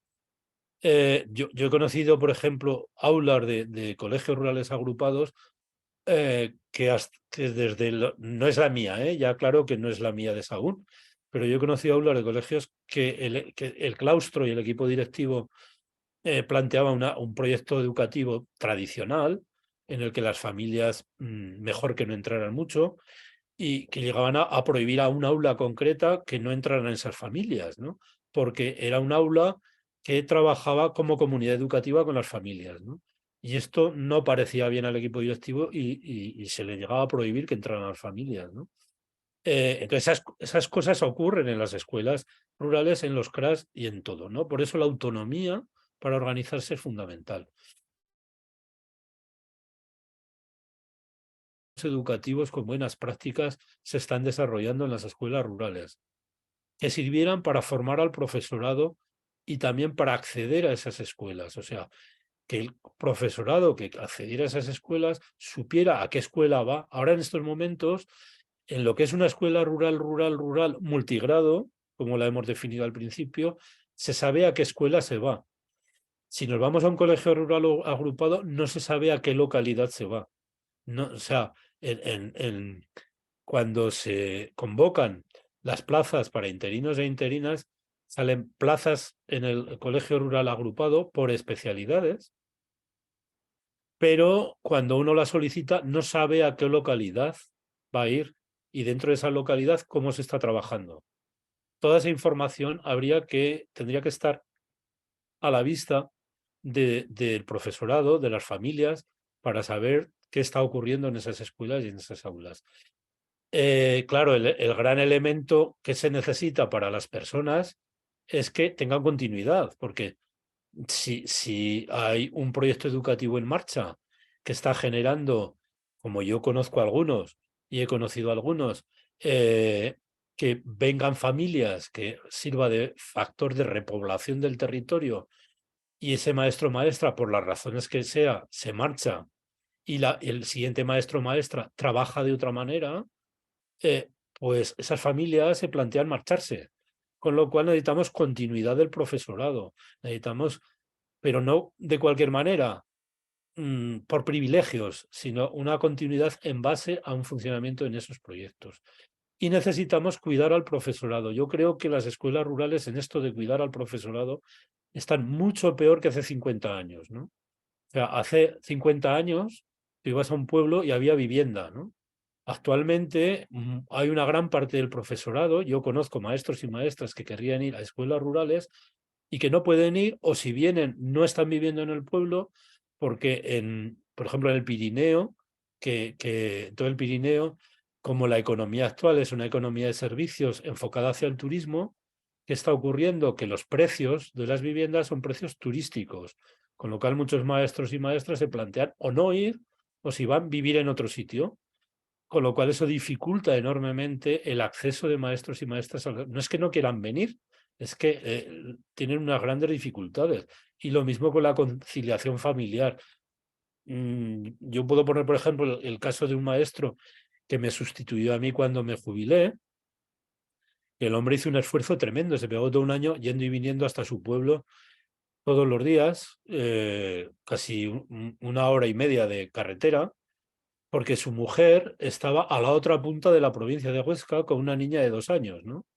Speaker 1: Yo he conocido, por ejemplo, aulas de colegios rurales agrupados que desde no es la mía, ya claro que no es la mía de Sahagún, pero yo he conocido aulas de colegios que el claustro y el equipo directivo planteaba un proyecto educativo tradicional en el que las familias mejor que no entraran mucho y que llegaban a prohibir a un aula concreta que no entraran esas familias, ¿no? Porque era un aula que trabajaba como comunidad educativa con las familias, ¿no? Y esto no parecía bien al equipo directivo y se le llegaba a prohibir que entraran las familias, ¿no? Entonces esas cosas ocurren en las escuelas rurales, en los CRAS y en todo, ¿no? Por eso la autonomía para organizarse es fundamental. Los educativos con buenas prácticas se están desarrollando en las escuelas rurales, que sirvieran para formar al profesorado y también para acceder a esas escuelas. O sea, que el profesorado que accediera a esas escuelas supiera a qué escuela va. Ahora en estos momentos, en lo que es una escuela rural, multigrado, como la hemos definido al principio, se sabe a qué escuela se va. Si nos vamos a un colegio rural agrupado, no se sabe a qué localidad se va. No, o sea, cuando se convocan las plazas para interinos e interinas, salen plazas en el colegio rural agrupado por especialidades, pero cuando uno la solicita no sabe a qué localidad va a ir y dentro de esa localidad cómo se está trabajando. Toda esa información tendría que estar a la vista del profesorado, de las familias, para saber qué está ocurriendo en esas escuelas y en esas aulas. Claro, el gran elemento que se necesita para las personas es que tengan continuidad, porque si hay un proyecto educativo en marcha que está generando, como yo conozco algunos y he conocido algunos, que vengan familias, que sirva de factor de repoblación del territorio y ese maestro o maestra, por las razones que sea, se marcha y el siguiente maestro o maestra trabaja de otra manera, eh, pues esas familias se plantean marcharse. Con lo cual necesitamos continuidad del profesorado. Necesitamos, pero no de cualquier manera, por privilegios, sino una continuidad en base a un funcionamiento en esos proyectos. Y necesitamos cuidar al profesorado. Yo creo que las escuelas rurales en esto de cuidar al profesorado están mucho peor que hace 50 años, ¿no? O sea, hace 50 años tú ibas a un pueblo y había vivienda, ¿no? Actualmente hay una gran parte del profesorado, yo conozco maestros y maestras que querrían ir a escuelas rurales y que no pueden ir, o si vienen, no están viviendo en el pueblo, porque por ejemplo, en el Pirineo, que todo el Pirineo, como la economía actual es una economía de servicios enfocada hacia el turismo, ¿qué está ocurriendo? Que los precios de las viviendas son precios turísticos, con lo cual muchos maestros y maestras se plantean o no ir, o si van, vivir en otro sitio. Con lo cual eso dificulta enormemente el acceso de maestros y maestras. No es que no quieran venir, es que tienen unas grandes dificultades. Y lo mismo con la conciliación familiar. Yo puedo poner, por ejemplo, el caso de un maestro que me sustituyó a mí cuando me jubilé. El hombre hizo un esfuerzo tremendo, se pegó todo un año yendo y viniendo hasta su pueblo todos los días, casi una hora y media de carretera, porque su mujer estaba a la otra punta de la provincia de Huesca con una niña de 2 años, ¿no?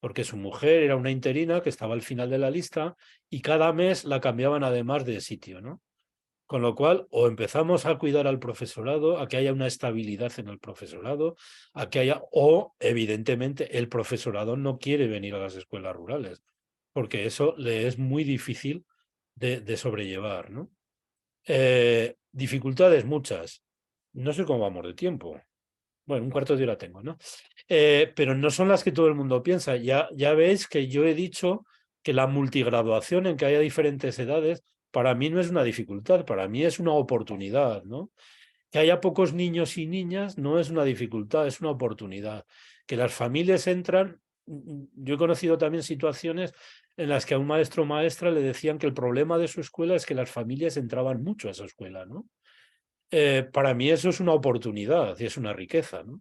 Speaker 1: Porque su mujer era una interina que estaba al final de la lista y cada mes la cambiaban además de sitio, ¿no? Con lo cual, o empezamos a cuidar al profesorado, a que haya una estabilidad en el profesorado, a que haya, o evidentemente el profesorado no quiere venir a las escuelas rurales, porque eso le es muy difícil de sobrellevar, ¿no? Dificultades muchas. No sé cómo vamos de tiempo. Bueno, un cuarto de hora tengo, ¿no? Pero no son las que todo el mundo piensa. Ya veis que yo he dicho que la multigraduación en que haya diferentes edades, para mí no es una dificultad, para mí es una oportunidad, ¿no? Que haya pocos niños y niñas no es una dificultad, es una oportunidad. Que las familias entran, yo he conocido también situaciones en las que a un maestro o maestra le decían que el problema de su escuela es que las familias entraban mucho a esa escuela, ¿no? Para mí eso es una oportunidad y es una riqueza, ¿no?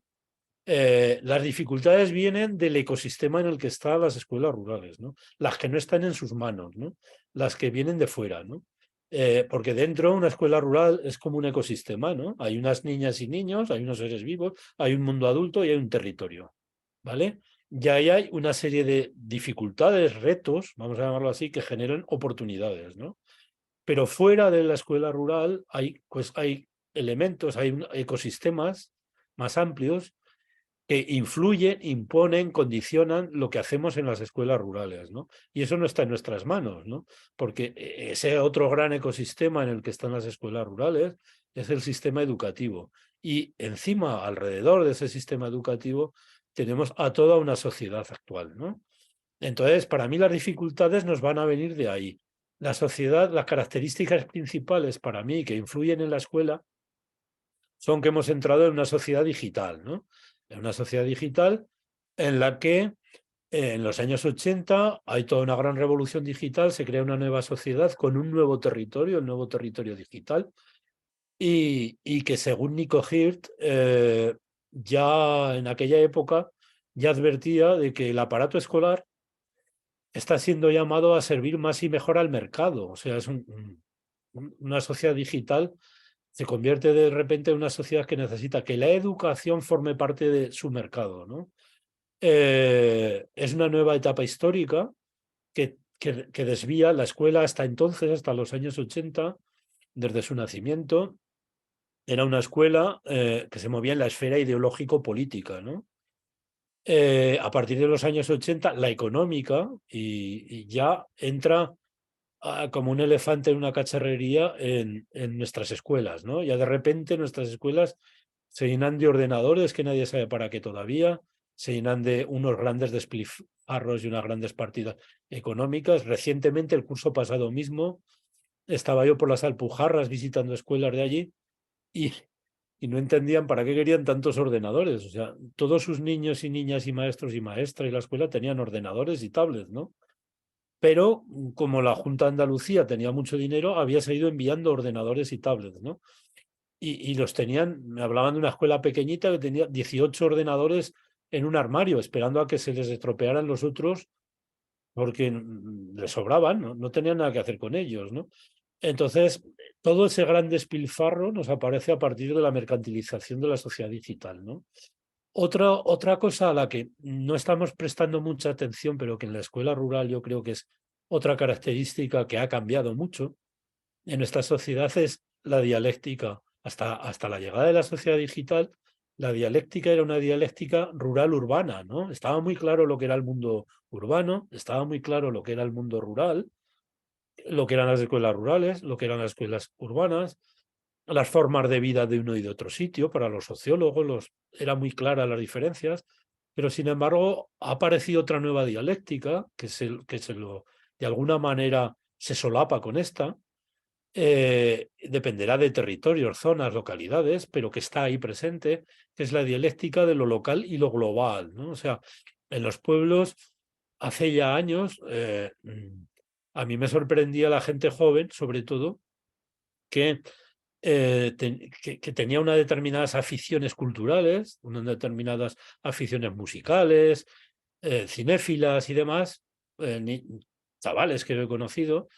Speaker 1: Las dificultades vienen del ecosistema en el que están las escuelas rurales, ¿no? Las que no están en sus manos, ¿no? Las que vienen de fuera, ¿no? Porque dentro una escuela rural es como un ecosistema, ¿no? Hay unas niñas y niños, hay unos seres vivos, hay un mundo adulto y hay un territorio, ¿vale? Ya ahí hay una serie de dificultades, retos, vamos a llamarlo así, que generan oportunidades, ¿no? Pero fuera de la escuela rural hay elementos, hay ecosistemas más amplios que influyen, imponen, condicionan lo que hacemos en las escuelas rurales, ¿no? Y eso no está en nuestras manos, ¿no? Porque ese otro gran ecosistema en el que están las escuelas rurales es el sistema educativo. Y encima, alrededor de ese sistema educativo, tenemos a toda una sociedad actual, ¿no? Entonces, para mí las dificultades nos van a venir de ahí. La sociedad, las características principales para mí que influyen en la escuela son que hemos entrado en una sociedad digital, ¿no? En una sociedad digital en la que en los años 80 hay toda una gran revolución digital, se crea una nueva sociedad con un nuevo territorio, el nuevo territorio digital, y que según Nico Hirt, ya en aquella época ya advertía de que el aparato escolar está siendo llamado a servir más y mejor al mercado. O sea, es una sociedad digital se convierte de repente en una sociedad que necesita que la educación forme parte de su mercado, ¿no? Es una nueva etapa histórica que desvía la escuela hasta entonces, hasta los años 80, desde su nacimiento, era una escuela que se movía en la esfera ideológico-política, ¿no? A partir de los años 80, la económica y ya entra como un elefante en una cacharrería en nuestras escuelas, ¿no? Ya de repente nuestras escuelas se llenan de ordenadores que nadie sabe para qué todavía, se llenan de unos grandes despilfarros y unas grandes partidas económicas. Recientemente, el curso pasado mismo, estaba yo por las Alpujarras visitando escuelas de allí y, y no entendían para qué querían tantos ordenadores. O sea, todos sus niños y niñas y maestros y maestras y la escuela tenían ordenadores y tablets, ¿no? Pero como la Junta de Andalucía tenía mucho dinero, había seguido enviando ordenadores y tablets, ¿no? Y los tenían, me hablaban de una escuela pequeñita que tenía 18 ordenadores en un armario, esperando a que se les estropearan los otros porque les sobraban, ¿no? No tenían nada que hacer con ellos, ¿no? Entonces, todo ese gran despilfarro nos aparece a partir de la mercantilización de la sociedad digital, ¿no? Otra cosa a la que no estamos prestando mucha atención, pero que en la escuela rural yo creo que es otra característica que ha cambiado mucho en nuestra sociedad es la dialéctica. Hasta la llegada de la sociedad digital, la dialéctica era una dialéctica rural-urbana, ¿no? Estaba muy claro lo que era el mundo urbano, estaba muy claro lo que era el mundo rural, lo que eran las escuelas rurales, lo que eran las escuelas urbanas, las formas de vida de uno y de otro sitio. Para los sociólogos era muy clara las diferencias, pero sin embargo ha aparecido otra nueva dialéctica de alguna manera se solapa con esta. Dependerá de territorios, zonas, localidades, pero que está ahí presente, que es la dialéctica de lo local y lo global, ¿no? O sea, en los pueblos, hace ya años, a mí me sorprendía la gente joven, sobre todo, que, que tenía unas determinadas aficiones culturales, unas determinadas aficiones musicales, cinéfilas y demás, chavales que yo he conocido,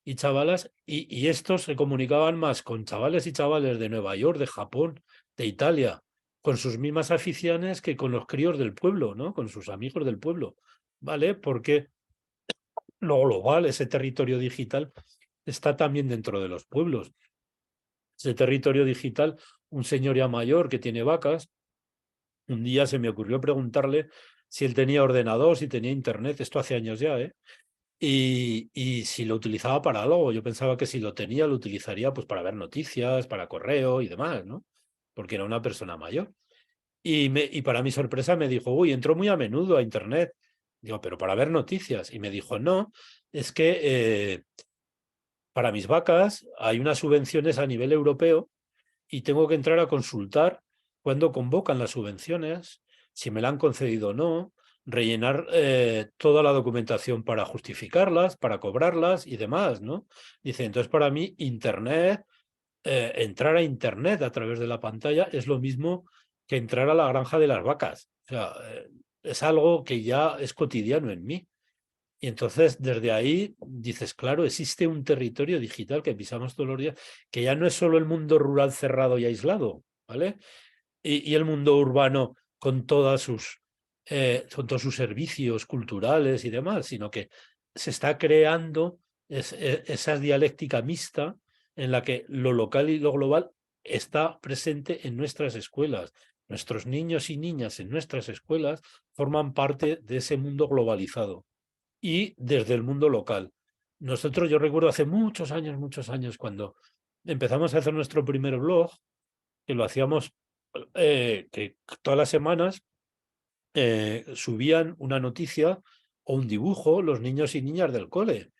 Speaker 1: y chavalas, y estos se comunicaban más con chavales y chavales de Nueva York, de Japón, de Italia, con sus mismas aficiones que con los críos del pueblo, ¿no? Con sus amigos del pueblo, ¿vale? Porque lo global, ese territorio digital, está también dentro de los pueblos. Ese territorio digital, un señor ya mayor que tiene vacas, un día se me ocurrió preguntarle si él tenía ordenador, si tenía internet, esto hace años ya, ¿eh? y si lo utilizaba para algo, yo pensaba que si lo tenía, lo utilizaría pues para ver noticias, para correo y demás, ¿no? Porque era una persona mayor. Y para mi sorpresa me dijo, uy, entro muy a menudo a internet. Digo, pero para ver noticias. Y me dijo, no, es que para mis vacas hay unas subvenciones a nivel europeo y tengo que entrar a consultar cuándo convocan las subvenciones, si me la han concedido o no, rellenar toda la documentación para justificarlas, para cobrarlas y demás, ¿no? Dice, entonces para mí Internet, entrar a Internet a través de la pantalla es lo mismo que entrar a la granja de las vacas. O sea, es algo que ya es cotidiano en mí. Y entonces, desde ahí, dices, claro, existe un territorio digital que pisamos todos los días, que ya no es solo el mundo rural cerrado y aislado, ¿vale? Y el mundo urbano con todos sus servicios culturales y demás, sino que se está creando esa dialéctica mixta en la que lo local y lo global está presente en nuestras escuelas. Nuestros niños y niñas en nuestras escuelas forman parte de ese mundo globalizado y desde el mundo local. Nosotros, yo recuerdo hace muchos años, cuando empezamos a hacer nuestro primer blog, que lo hacíamos, que todas las semanas subían una noticia o un dibujo los niños y niñas del cole.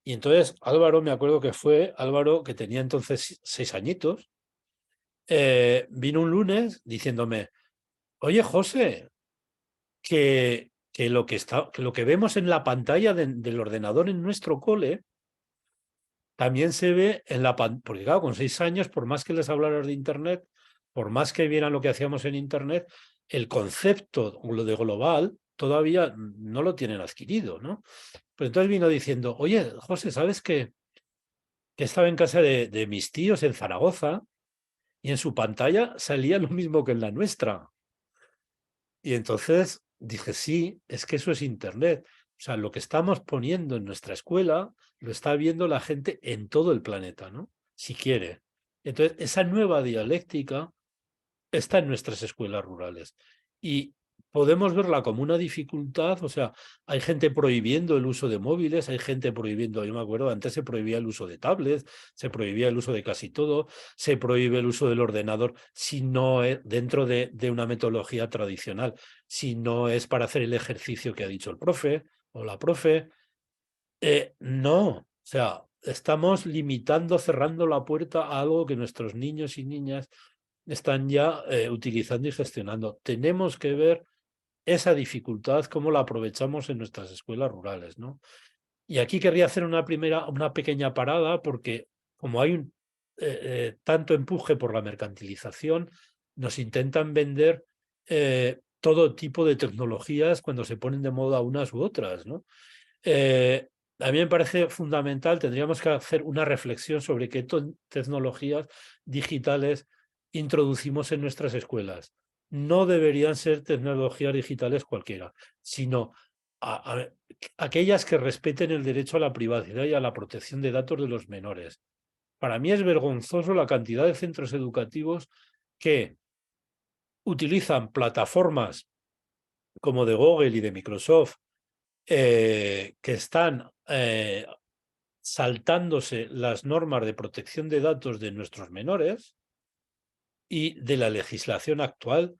Speaker 1: Y entonces Álvaro, me acuerdo que fue Álvaro, que tenía entonces 6 añitos, vino un lunes diciéndome, oye, José, que lo que vemos en la pantalla del ordenador en nuestro cole también se ve en la pantalla, porque claro, con 6 años, por más que les hablaras de Internet, por más que vieran lo que hacíamos en Internet, el concepto, o lo de global, todavía no lo tienen adquirido, ¿no? Pero entonces vino diciendo, oye, José, ¿sabes qué? Que estaba en casa de mis tíos en Zaragoza y en su pantalla salía lo mismo que en la nuestra. Y entonces dije, sí, es que eso es Internet. O sea, lo que estamos poniendo en nuestra escuela lo está viendo la gente en todo el planeta, ¿no? Si quiere. Entonces, esa nueva dialéctica está en nuestras escuelas rurales. Y podemos verla como una dificultad, o sea, hay gente prohibiendo el uso de móviles, hay gente prohibiendo, yo me acuerdo, antes se prohibía el uso de tablets, se prohibía el uso de casi todo, se prohíbe el uso del ordenador si no es dentro de una metodología tradicional, si no es para hacer el ejercicio que ha dicho el profe o la profe. No, o sea, estamos limitando, cerrando la puerta a algo que nuestros niños y niñas están ya utilizando y gestionando. Tenemos que ver esa dificultad, cómo la aprovechamos en nuestras escuelas rurales, ¿no? Y aquí querría hacer una pequeña parada, porque como hay tanto empuje por la mercantilización, nos intentan vender todo tipo de tecnologías cuando se ponen de moda unas u otras, ¿no? Eh, a mí me parece fundamental, tendríamos que hacer una reflexión sobre qué tecnologías digitales introducimos en nuestras escuelas. No deberían ser tecnologías digitales cualquiera, sino aquellas que respeten el derecho a la privacidad y a la protección de datos de los menores. Para mí es vergonzoso la cantidad de centros educativos que utilizan plataformas como de Google y de Microsoft, que están saltándose las normas de protección de datos de nuestros menores y de la legislación actual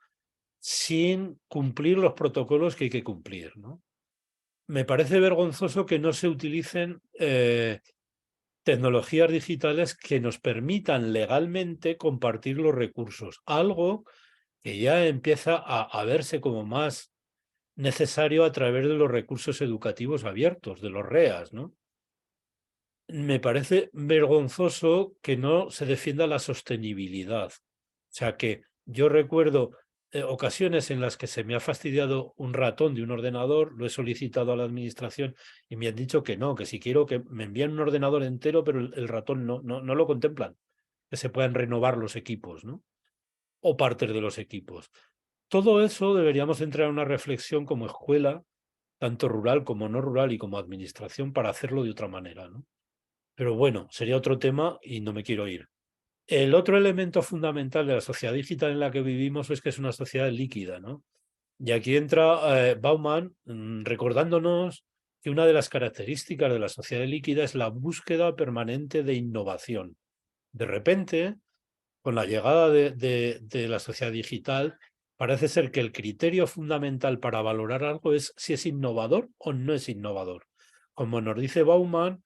Speaker 1: sin cumplir los protocolos que hay que cumplir, ¿no? Me parece vergonzoso que no se utilicen tecnologías digitales que nos permitan legalmente compartir los recursos, algo que ya empieza a verse como más necesario a través de los recursos educativos abiertos, de los REAs, ¿no? Me parece vergonzoso que no se defienda la sostenibilidad. O sea que yo recuerdo ocasiones en las que se me ha fastidiado un ratón de un ordenador, lo he solicitado a la administración y me han dicho que no, que si quiero que me envíen un ordenador entero, pero el ratón no lo contemplan, que se puedan renovar los equipos, ¿no? O partes de los equipos. Todo eso deberíamos entrar en una reflexión como escuela, tanto rural como no rural y como administración, para hacerlo de otra manera, ¿no? Pero bueno, sería otro tema y no me quiero ir. El otro elemento fundamental de la sociedad digital en la que vivimos es que es una sociedad líquida, ¿no? Y aquí entra Bauman recordándonos que una de las características de la sociedad líquida es la búsqueda permanente de innovación. De repente, con la llegada de la sociedad digital, parece ser que el criterio fundamental para valorar algo es si es innovador o no es innovador. Como nos dice Bauman,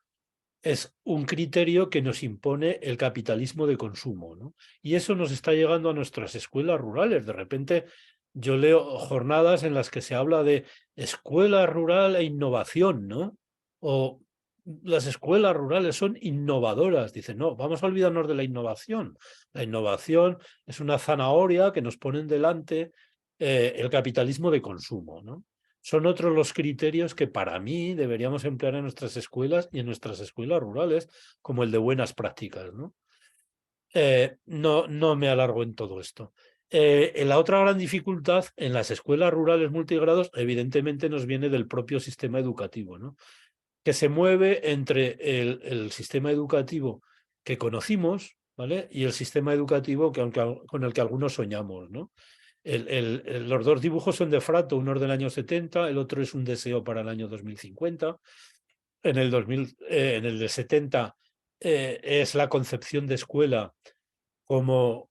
Speaker 1: es un criterio que nos impone el capitalismo de consumo, ¿no? Y eso nos está llegando a nuestras escuelas rurales. De repente yo leo jornadas en las que se habla de escuela rural e innovación, ¿no? O las escuelas rurales son innovadoras. Dicen, no, vamos a olvidarnos de la innovación. La innovación es una zanahoria que nos ponen delante el capitalismo de consumo, ¿no? Son otros los criterios que para mí deberíamos emplear en nuestras escuelas y en nuestras escuelas rurales, como el de buenas prácticas, ¿no? No me alargo en todo esto. La otra gran dificultad en las escuelas rurales multigrados, evidentemente, nos viene del propio sistema educativo, ¿no? Que se mueve entre el sistema educativo que conocimos, ¿vale? Y el sistema educativo con el que algunos soñamos, ¿no? Los dos dibujos son de Frato, uno es del año 70, el otro es un deseo para el año 2050. En el de 70 es la concepción de escuela como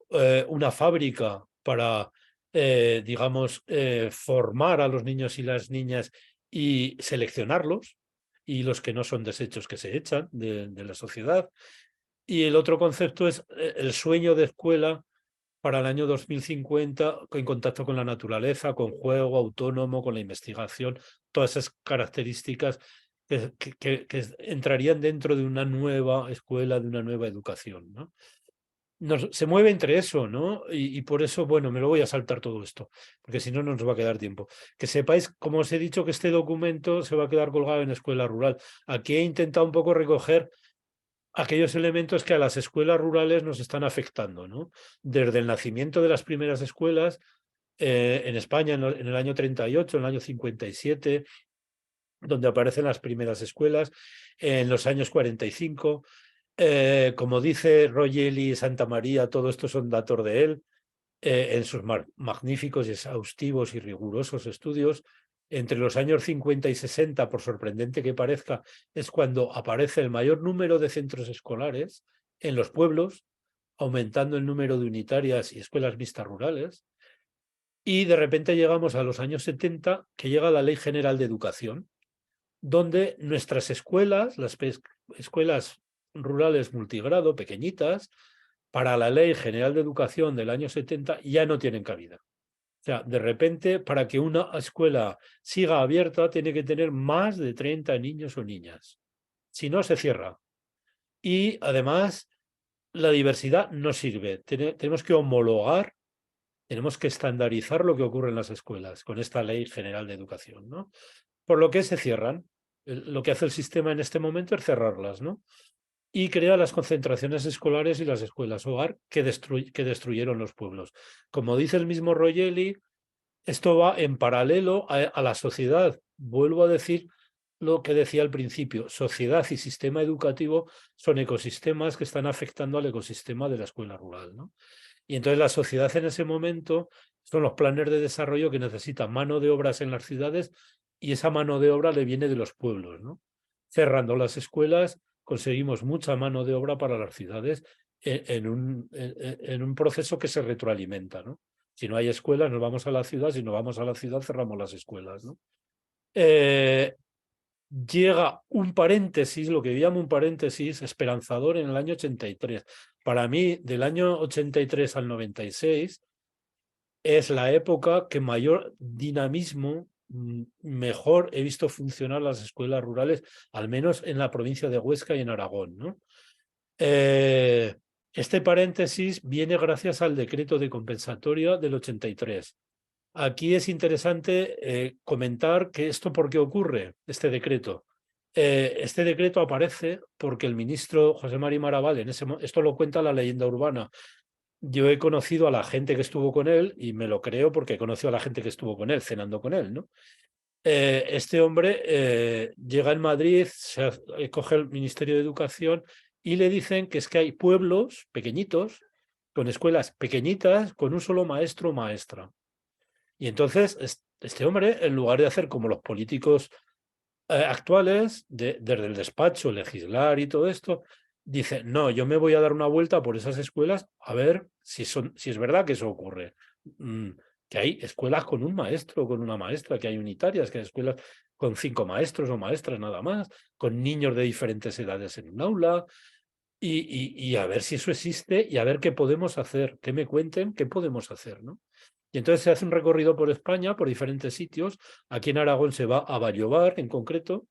Speaker 1: una fábrica para, digamos, formar a los niños y las niñas y seleccionarlos, y los que no son desechos que se echan de la sociedad. Y el otro concepto es el sueño de escuela para el año 2050, en contacto con la naturaleza, con juego autónomo, con la investigación, todas esas características que entrarían dentro de una nueva escuela, de una nueva educación, ¿no? Se mueve entre eso, ¿no? Y por eso, bueno, me lo voy a saltar todo esto, porque si no, no nos va a quedar tiempo. Que sepáis, como os he dicho, que este documento se va a quedar colgado en Escuela Rural. Aquí he intentado un poco recoger aquellos elementos que a las escuelas rurales nos están afectando, ¿no? Desde el nacimiento de las primeras escuelas en España en el año 38, en el año 57, donde aparecen las primeras escuelas, en los años 45. Como dice Rogelli y Santa María, todo esto son datos de él, en sus magníficos y exhaustivos y rigurosos estudios. Entre los años 50 y 60, por sorprendente que parezca, es cuando aparece el mayor número de centros escolares en los pueblos, aumentando el número de unitarias y escuelas mixtas rurales. Y de repente llegamos a los años 70, que llega la Ley General de Educación, donde nuestras escuelas, las escuelas rurales multigrado, pequeñitas, para la Ley General de Educación del año 70 ya no tienen cabida. O sea, de repente, para que una escuela siga abierta, tiene que tener más de 30 niños o niñas. Si no, se cierra. Y además, la diversidad no sirve. Tenemos que homologar, tenemos que estandarizar lo que ocurre en las escuelas con esta Ley General de Educación, ¿no? Por lo que se cierran. Lo que hace el sistema en este momento es cerrarlas, ¿no? Y crea las concentraciones escolares y las escuelas hogar que destruyeron los pueblos. Como dice el mismo Rogelli, esto va en paralelo a la sociedad. Vuelvo a decir lo que decía al principio, sociedad y sistema educativo son ecosistemas que están afectando al ecosistema de la escuela rural, ¿no? Y entonces la sociedad en ese momento son los planes de desarrollo que necesitan mano de obras en las ciudades, y esa mano de obra le viene de los pueblos, ¿no? Cerrando las escuelas conseguimos mucha mano de obra para las ciudades en un proceso que se retroalimenta, ¿no? Si no hay escuelas, nos vamos a la ciudad. Si no vamos a la ciudad, cerramos las escuelas, ¿no? Llega un paréntesis, lo que yo llamo un paréntesis esperanzador, en el año 83. Para mí, del año 83 al 96, es la época que mayor dinamismo, mejor he visto funcionar las escuelas rurales, al menos en la provincia de Huesca y en Aragón, ¿no? Este paréntesis viene gracias al decreto de compensatoria del 83. Aquí es interesante comentar que esto, ¿por qué ocurre este decreto? Este decreto aparece porque el ministro José Mari Maravall, esto lo cuenta la leyenda urbana. Yo he conocido a la gente que estuvo con él y me lo creo porque he conocido a la gente que estuvo con él, cenando con él, ¿no? Este hombre llega en Madrid, coge el Ministerio de Educación y le dicen que es que hay pueblos pequeñitos, con escuelas pequeñitas, con un solo maestro o maestra. Y entonces este hombre, en lugar de hacer como los políticos actuales, desde el despacho, legislar y todo esto, dice, no, yo me voy a dar una vuelta por esas escuelas a ver si es verdad que eso ocurre. Mm, que hay escuelas con un maestro, con una maestra, que hay unitarias, que hay escuelas con 5 maestros o maestras nada más, con niños de diferentes edades en un aula, y a ver si eso existe y a ver qué podemos hacer, que me cuenten qué podemos hacer, ¿no? Y entonces se hace un recorrido por España, por diferentes sitios. Aquí en Aragón se va a Vallobar, en concreto,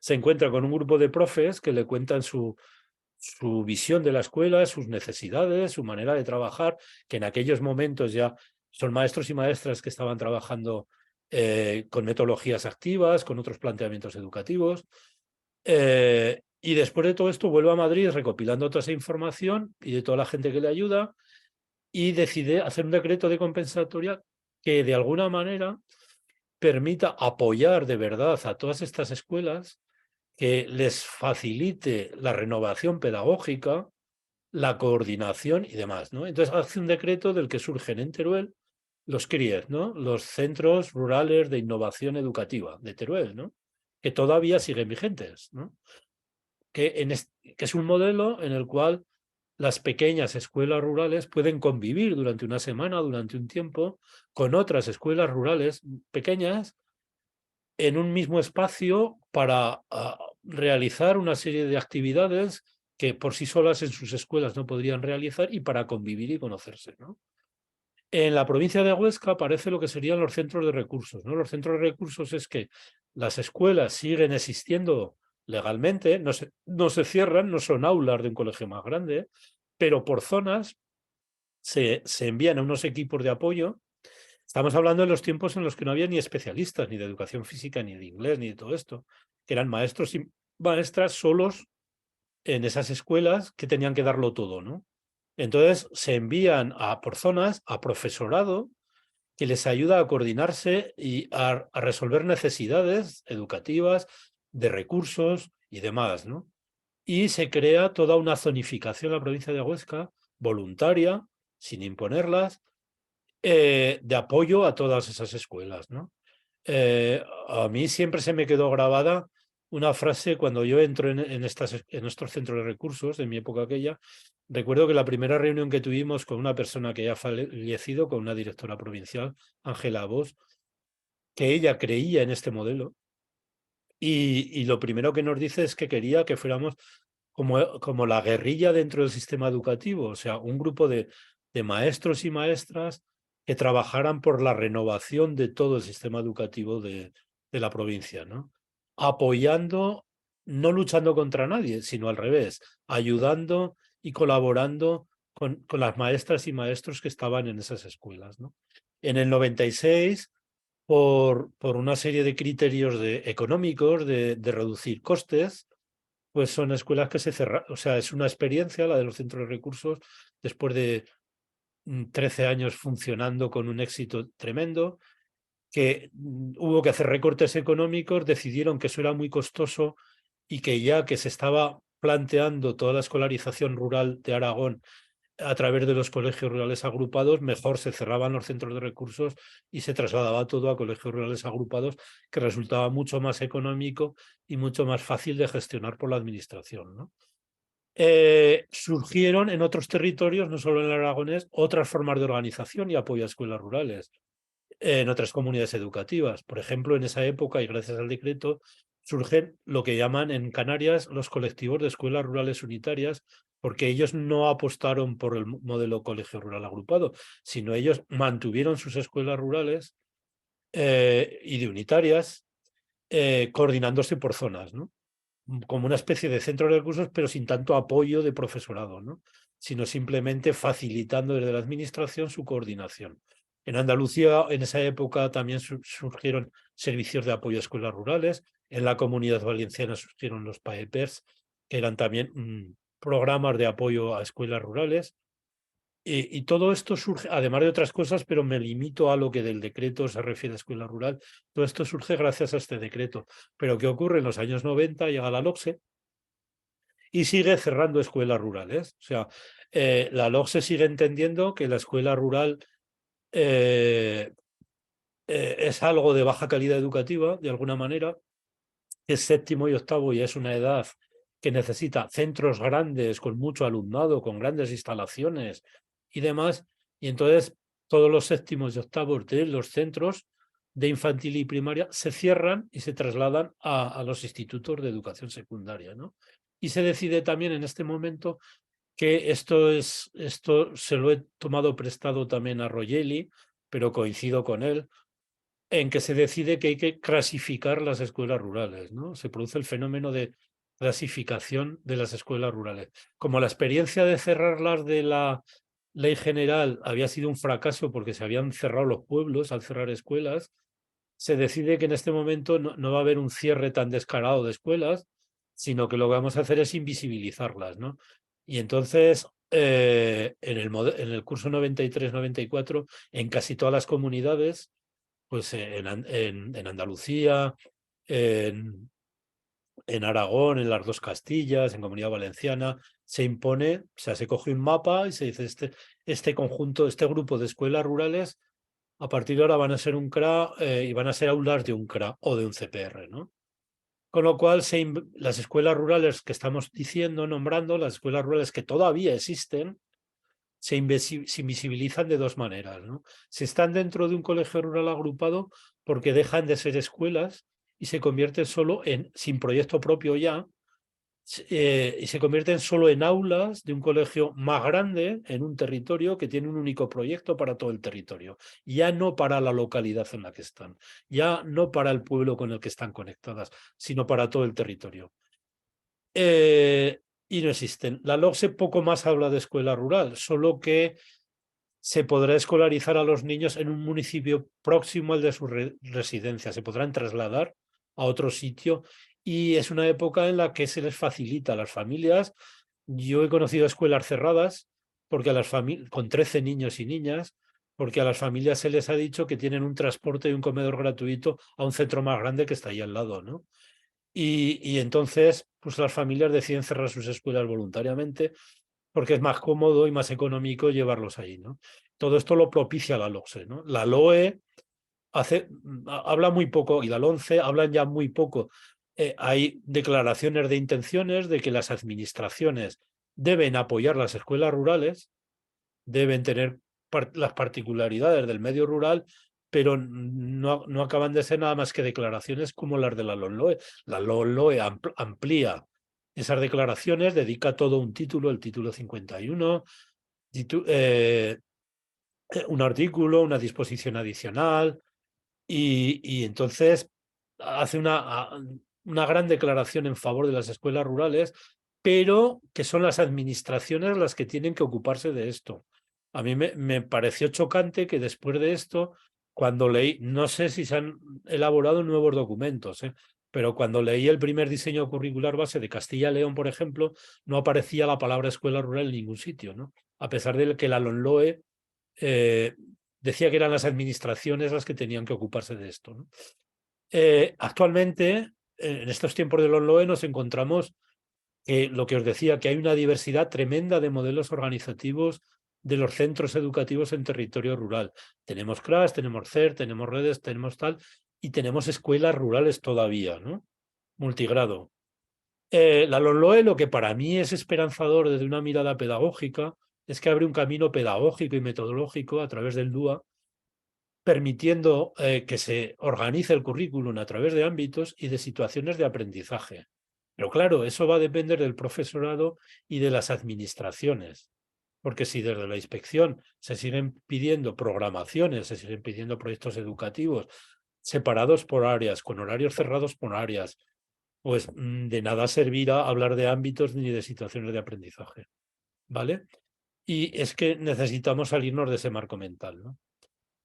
Speaker 1: se encuentra con un grupo de profes que le cuentan su visión de la escuela, sus necesidades, su manera de trabajar, que en aquellos momentos ya son maestros y maestras que estaban trabajando con metodologías activas, con otros planteamientos educativos. Y después de todo esto vuelve a Madrid recopilando toda esa información y de toda la gente que le ayuda y decide hacer un decreto de compensatoria que de alguna manera permita apoyar de verdad a todas estas escuelas, que les facilite la renovación pedagógica, la coordinación y demás, ¿no? Entonces hace un decreto del que surgen en Teruel los CRIED, ¿no? Los Centros Rurales de Innovación Educativa de Teruel, ¿no? Que todavía siguen vigentes, ¿no? Que es un modelo en el cual las pequeñas escuelas rurales pueden convivir durante una semana, durante un tiempo, con otras escuelas rurales pequeñas en un mismo espacio para realizar una serie de actividades que por sí solas en sus escuelas no podrían realizar y para convivir y conocerse, ¿no? En la provincia de Huesca aparece lo que serían los centros de recursos, ¿no? Los centros de recursos es que las escuelas siguen existiendo legalmente, no se cierran, no son aulas de un colegio más grande, pero por zonas se envían a unos equipos de apoyo. Estamos hablando de los tiempos en los que no había ni especialistas, ni de educación física, ni de inglés, ni de todo esto, que eran maestros y maestras solos en esas escuelas que tenían que darlo todo, ¿no? Entonces se envían por zonas a profesorado que les ayuda a coordinarse y a resolver necesidades educativas, de recursos y demás, ¿no? Y se crea toda una zonificación en la provincia de Huesca, voluntaria, sin imponerlas, de apoyo a todas esas escuelas, ¿no? A mí siempre se me quedó grabada una frase cuando yo entro en estos centros de recursos de mi época aquella. Recuerdo que la primera reunión que tuvimos con una persona que ya ha fallecido, con una directora provincial, Ángela Bosch, que ella creía en este modelo y lo primero que nos dice es que quería que fuéramos como la guerrilla dentro del sistema educativo, o sea, un grupo de maestros y maestras que trabajaran por la renovación de todo el sistema educativo de la provincia, ¿no? Apoyando, no luchando contra nadie, sino al revés, ayudando y colaborando con las maestras y maestros que estaban en esas escuelas, ¿no? En el 96, por una serie de criterios económicos, de reducir costes, pues son escuelas que se cerraron, o sea, es una experiencia, la de los centros de recursos, después de 13 años funcionando con un éxito tremendo, que hubo que hacer recortes económicos, decidieron que eso era muy costoso y que ya que se estaba planteando toda la escolarización rural de Aragón a través de los colegios rurales agrupados, mejor se cerraban los centros de recursos y se trasladaba todo a colegios rurales agrupados, que resultaba mucho más económico y mucho más fácil de gestionar por la administración, ¿no? Surgieron en otros territorios, no solo en el aragonés, otras formas de organización y apoyo a escuelas rurales en otras comunidades educativas. Por ejemplo, en esa época, y gracias al decreto, surgen lo que llaman en Canarias los colectivos de escuelas rurales unitarias, porque ellos no apostaron por el modelo colegio rural agrupado, sino ellos mantuvieron sus escuelas rurales y de unitarias, coordinándose por zonas, ¿no? Como una especie de centro de recursos, pero sin tanto apoyo de profesorado, ¿no? Sino simplemente facilitando desde la administración su coordinación. En Andalucía, en esa época, también surgieron servicios de apoyo a escuelas rurales. En la Comunidad Valenciana surgieron los PAEPERS, que eran también programas de apoyo a escuelas rurales. Y todo esto surge, además de otras cosas, pero me limito a lo que del decreto se refiere a escuela rural. Todo esto surge gracias a este decreto. Pero ¿qué ocurre? En los años 90 llega la LOCSE y sigue cerrando escuelas rurales. O sea, la LOCSE sigue entendiendo que la escuela rural es algo de baja calidad educativa, de alguna manera, que es séptimo y octavo y es una edad que necesita centros grandes con mucho alumnado, con grandes instalaciones y demás. Y entonces todos los séptimos y octavos de los centros de infantil y primaria se cierran y se trasladan a los institutos de educación secundaria, ¿no? Y se decide también en este momento que esto se lo he tomado prestado también a Rogelli, pero coincido con él, en que se decide que hay que clasificar las escuelas rurales, ¿no? Se produce el fenómeno de clasificación de las escuelas rurales. Como la experiencia de cerrarlas de la ley general había sido un fracaso porque se habían cerrado los pueblos al cerrar escuelas, se decide que en este momento no va a haber un cierre tan descarado de escuelas, sino que lo que vamos a hacer es invisibilizarlas, ¿no? Y entonces, en el curso 93-94, en casi todas las comunidades, pues en Andalucía, en, en Aragón, en las dos Castillas, en Comunidad Valenciana, se impone, o sea, se coge un mapa y se dice este conjunto, este grupo de escuelas rurales, a partir de ahora van a ser un CRA y van a ser aulas de un CRA o de un CPR, ¿no? Con lo cual, las escuelas rurales que estamos diciendo, nombrando, las escuelas rurales que todavía existen, se invisibilizan de dos maneras, ¿no? Se están dentro de un colegio rural agrupado porque dejan de ser escuelas y se convierten solo en, sin proyecto propio ya, y se convierten solo en aulas de un colegio más grande en un territorio que tiene un único proyecto para todo el territorio, ya no para la localidad en la que están, ya no para el pueblo con el que están conectadas, sino para todo el territorio. Y no existen. La LOCSE poco más habla de escuela rural, solo que se podrá escolarizar a los niños en un municipio próximo al de su residencia, se podrán trasladar a otro sitio y es una época en la que se les facilita a las familias. Yo he conocido escuelas cerradas porque a las con 13 niños y niñas, porque a las familias se les ha dicho que tienen un transporte y un comedor gratuito a un centro más grande que está ahí al lado, ¿no? Y entonces, pues las familias deciden cerrar sus escuelas voluntariamente porque es más cómodo y más económico llevarlos allí, ¿no? Todo esto lo propicia la LOCSE, ¿no? La LOE habla muy poco y la LONCE hablan ya muy poco. Hay declaraciones de intenciones de que las administraciones deben apoyar las escuelas rurales, deben tener las particularidades del medio rural, pero no acaban de ser nada más que declaraciones como las de la LONLOE. La LONLOE amplía esas declaraciones, dedica todo un título, el título 51, un artículo, una disposición adicional, y entonces hace una gran declaración en favor de las escuelas rurales, pero que son las administraciones las que tienen que ocuparse de esto. A mí me pareció chocante que después de esto, cuando leí, no sé si se han elaborado nuevos documentos, pero cuando leí el primer diseño curricular base de Castilla y León, por ejemplo, no aparecía la palabra escuela rural en ningún sitio, ¿no? A pesar de que la LONLOE decía que eran las administraciones las que tenían que ocuparse de esto, ¿no? Actualmente, en estos tiempos de los LOE, nos encontramos que lo que os decía, que hay una diversidad tremenda de modelos organizativos de los centros educativos en territorio rural. Tenemos CRAS, tenemos CER, tenemos redes, tenemos tal, y tenemos escuelas rurales todavía, ¿no? Multigrado. La LOE, lo que para mí es esperanzador desde una mirada pedagógica, es que abre un camino pedagógico y metodológico a través del DUA, permitiendo que se organice el currículum a través de ámbitos y de situaciones de aprendizaje. Pero claro, eso va a depender del profesorado y de las administraciones, porque si desde la inspección se siguen pidiendo programaciones, se siguen pidiendo proyectos educativos separados por áreas, con horarios cerrados por áreas, pues de nada servirá hablar de ámbitos ni de situaciones de aprendizaje, ¿vale? Y es que necesitamos salirnos de ese marco mental, ¿no?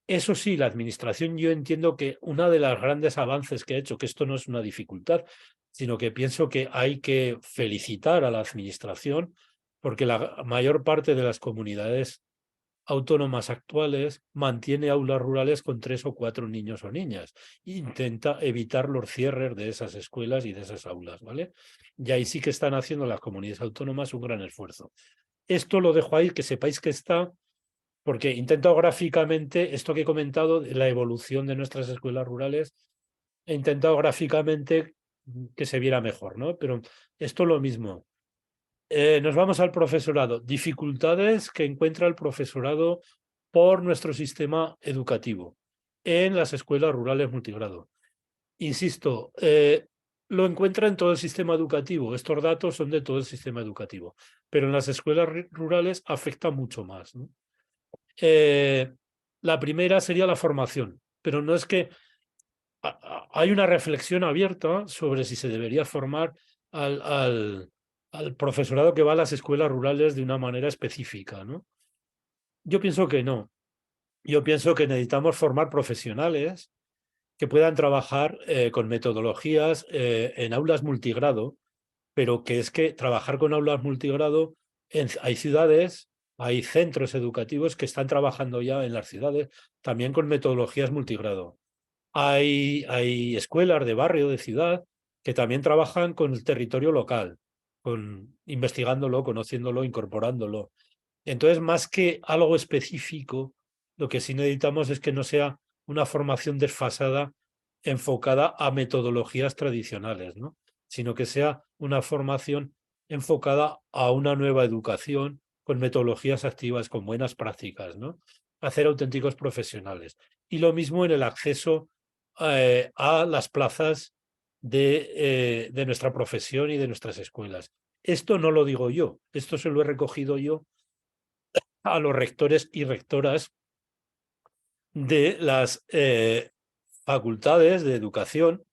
Speaker 1: Eso sí, la administración, yo entiendo que una de las grandes avances que ha hecho, que esto no es una dificultad, sino que pienso que hay que felicitar a la administración, porque la mayor parte de las comunidades autónomas actuales mantiene aulas rurales con 3 o 4 niños o niñas. Intenta evitar los cierres de esas escuelas y de esas aulas, ¿vale? Y ahí sí que están haciendo las comunidades autónomas un gran esfuerzo. Esto lo dejo ahí, que sepáis que está, porque intento gráficamente, esto que he comentado, la evolución de nuestras escuelas rurales, he intentado gráficamente que se viera mejor, ¿no? Pero esto es lo mismo. Nos vamos al profesorado. Dificultades que encuentra el profesorado por nuestro sistema educativo en las escuelas rurales multigrado. Insisto, lo encuentra en todo el sistema educativo. Estos datos son de todo el sistema educativo, pero en las escuelas rurales afecta mucho más, ¿no? La primera sería la formación, pero no es que hay una reflexión abierta sobre si se debería formar al profesorado que va a las escuelas rurales de una manera específica, ¿no? Yo pienso que no. Yo pienso que necesitamos formar profesionales que puedan trabajar con metodologías en aulas multigrado, pero que es que trabajar con aulas multigrado, hay ciudades, hay centros educativos que están trabajando ya en las ciudades también con metodologías multigrado. Hay escuelas de barrio, de ciudad, que también trabajan con el territorio local, investigándolo, conociéndolo, incorporándolo. Entonces, más que algo específico, lo que sí necesitamos es que no sea una formación desfasada enfocada a metodologías tradicionales, ¿no? Sino que sea una formación enfocada a una nueva educación con metodologías activas, con buenas prácticas, ¿no? Hacer auténticos profesionales. Y lo mismo en el acceso a las plazas de nuestra profesión y de nuestras escuelas. Esto no lo digo yo, esto se lo he recogido yo a los rectores y rectoras de las facultades de educación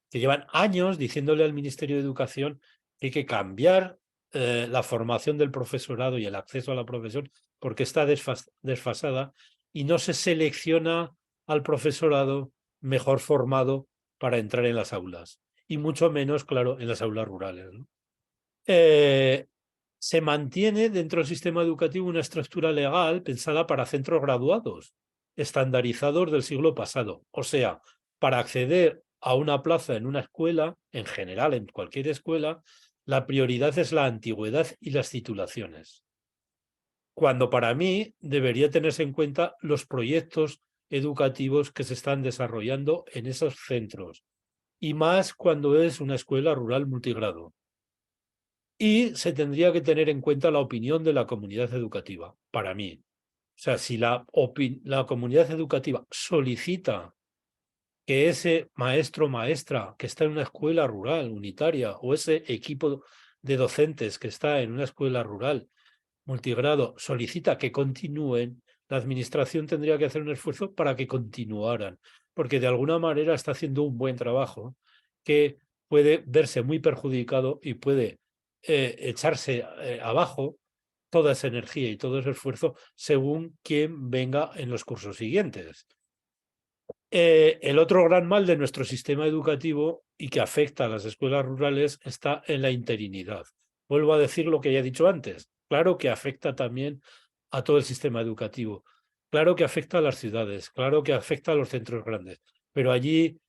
Speaker 1: que llevan años diciéndole al Ministerio de Educación que hay que cambiar la formación del profesorado y el acceso a la profesión porque está desfasada y no se selecciona al profesorado mejor formado para entrar en las aulas y mucho menos, claro, en las aulas rurales, ¿no? Se mantiene dentro del sistema educativo una estructura legal pensada para centros graduados, estandarizados del siglo pasado. O sea, para acceder a una plaza en una escuela, en general, en cualquier escuela, la prioridad es la antigüedad y las titulaciones. Cuando para mí debería tenerse en cuenta los proyectos educativos que se están desarrollando en esos centros, y más cuando es una escuela rural multigrado. Y se tendría que tener en cuenta la opinión de la comunidad educativa, para mí. O sea, si la comunidad educativa solicita que ese maestro o maestra que está en una escuela rural unitaria o ese equipo de docentes que está en una escuela rural multigrado solicita que continúen, la administración tendría que hacer un esfuerzo para que continuaran, porque de alguna manera está haciendo un buen trabajo que puede verse muy perjudicado y puede echarse abajo toda esa energía y todo ese esfuerzo según quien venga en los cursos siguientes. El otro gran mal de nuestro sistema educativo y que afecta a las escuelas rurales está en la interinidad. Vuelvo a decir lo que ya he dicho antes. Claro que afecta también a todo el sistema educativo. Claro que afecta a las ciudades. Claro que afecta a los centros grandes. Pero allí,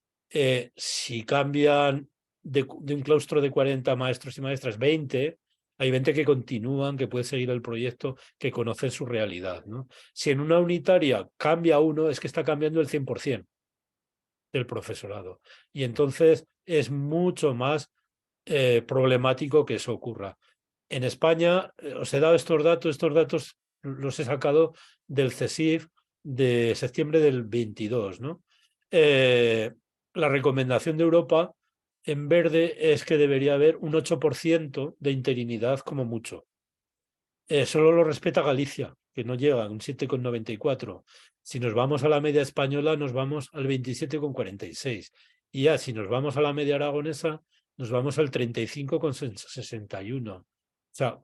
Speaker 1: si cambian de un claustro de 40 maestros y maestras, 20, hay 20 que continúan, que pueden seguir el proyecto, que conocen su realidad, ¿no? Si en una unitaria cambia uno, es que está cambiando el 100% del profesorado. Y entonces es mucho más problemático que eso ocurra. En España, os he dado estos datos los he sacado del CESIF de septiembre del 22, ¿no? La recomendación de Europa en verde es que debería haber un 8% de interinidad como mucho. Solo lo respeta Galicia, que no llega a un 7,94. Si nos vamos a la media española, nos vamos al 27,46. Y ya, si nos vamos a la media aragonesa, nos vamos al 35,61. O sea,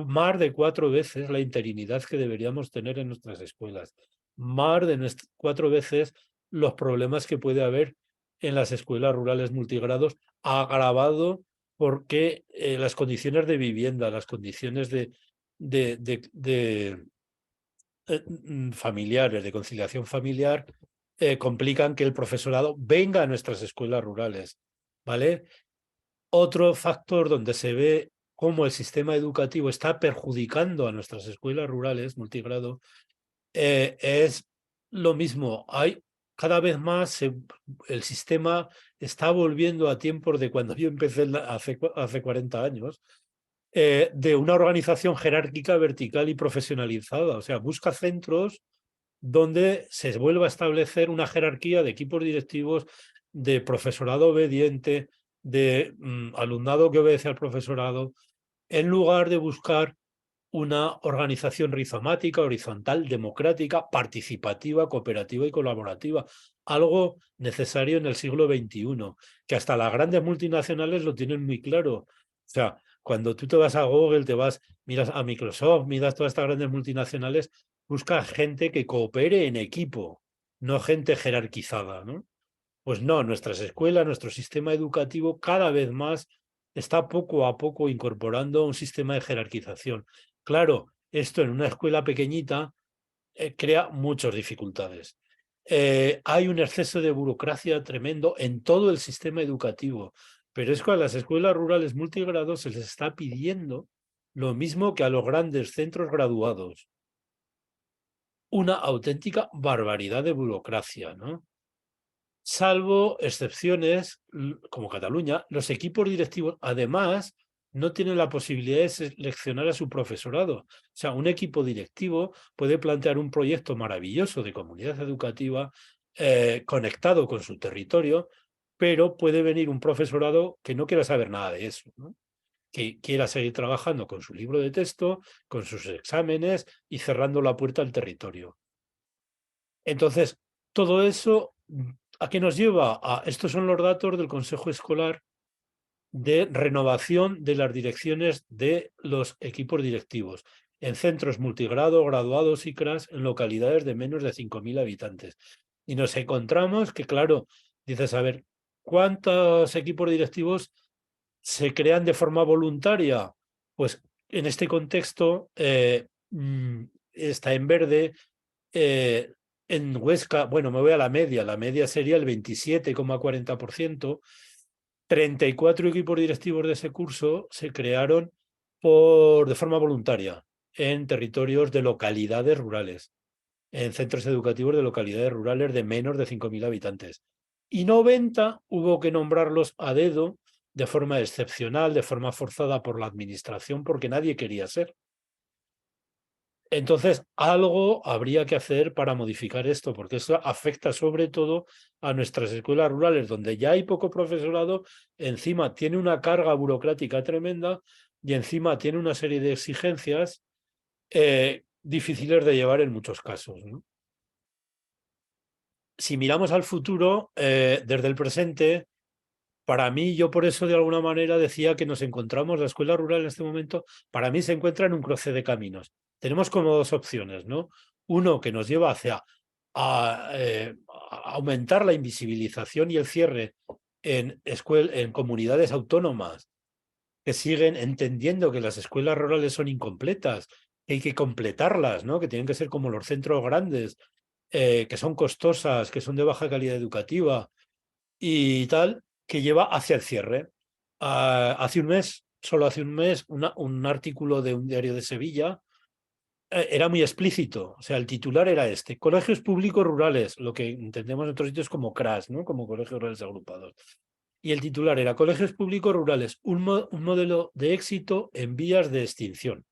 Speaker 1: más de 4 veces la interinidad que deberíamos tener en nuestras escuelas. Más de 4 veces los problemas que puede haber en las escuelas rurales multigrados, agravado porque las condiciones de vivienda, las condiciones de familiares, de conciliación familiar, complican que el profesorado venga a nuestras escuelas rurales, ¿vale? Otro factor donde se ve cómo el sistema educativo está perjudicando a nuestras escuelas rurales multigrado es lo mismo. Hay cada vez más el sistema está volviendo a tiempos de cuando yo empecé hace 40 años, de una organización jerárquica, vertical y profesionalizada. O sea, busca centros donde se vuelva a establecer una jerarquía de equipos directivos, de profesorado obediente, de alumnado que obedece al profesorado, en lugar de buscar una organización rizomática, horizontal, democrática, participativa, cooperativa y colaborativa. Algo necesario en el siglo XXI, que hasta las grandes multinacionales lo tienen muy claro. O sea, cuando tú te vas a Google, miras a Microsoft, miras todas estas grandes multinacionales, busca gente que coopere en equipo, no gente jerarquizada, ¿no? Pues no, nuestras escuelas, nuestro sistema educativo cada vez más está poco a poco incorporando un sistema de jerarquización. Claro, esto en una escuela pequeñita crea muchas dificultades. Hay un exceso de burocracia tremendo en todo el sistema educativo, pero es que a las escuelas rurales multigrados se les está pidiendo lo mismo que a los grandes centros graduados. Una auténtica barbaridad de burocracia, ¿no? Salvo excepciones, como Cataluña, los equipos directivos, además, no tienen la posibilidad de seleccionar a su profesorado. O sea, un equipo directivo puede plantear un proyecto maravilloso de comunidad educativa conectado con su territorio, pero puede venir un profesorado que no quiera saber nada de eso, ¿no? Que quiera seguir trabajando con su libro de texto, con sus exámenes y cerrando la puerta al territorio. Entonces, todo eso, ¿a qué nos lleva? Estos son los datos del Consejo Escolar de renovación de las direcciones de los equipos directivos en centros multigrado, graduados y CRAS en localidades de menos de 5.000 habitantes. Y nos encontramos que, claro, dices, a ver, ¿cuántos equipos directivos se crean de forma voluntaria? Pues en este contexto está en verde. En Huesca, bueno, me voy a la media sería el 27,40%. 34 equipos directivos de ese curso se crearon de forma voluntaria en territorios de localidades rurales, en centros educativos de localidades rurales de menos de 5.000 habitantes. Y 90 hubo que nombrarlos a dedo, de forma excepcional, de forma forzada por la administración, porque nadie quería ser. Entonces, algo habría que hacer para modificar esto, porque eso afecta sobre todo a nuestras escuelas rurales, donde ya hay poco profesorado, encima tiene una carga burocrática tremenda y encima tiene una serie de exigencias difíciles de llevar en muchos casos, ¿no? Si miramos al futuro, desde el presente, para mí, yo por eso de alguna manera decía que nos encontramos, la escuela rural en este momento, para mí se encuentra en un cruce de caminos. Tenemos como dos opciones, ¿no? Uno que nos lleva hacia a aumentar la invisibilización y el cierre en comunidades autónomas que siguen entendiendo que las escuelas rurales son incompletas, que hay que completarlas, ¿no? Que tienen que ser como los centros grandes, que son costosas, que son de baja calidad educativa y tal, que lleva hacia el cierre. Hace un mes, solo hace un mes, un artículo de un diario de Sevilla era muy explícito. O sea, el titular era este: colegios públicos rurales, lo que entendemos en otros sitios como CRAS, ¿no? Como colegios rurales agrupados. Y el titular era colegios públicos rurales, un modelo de éxito en vías de extinción.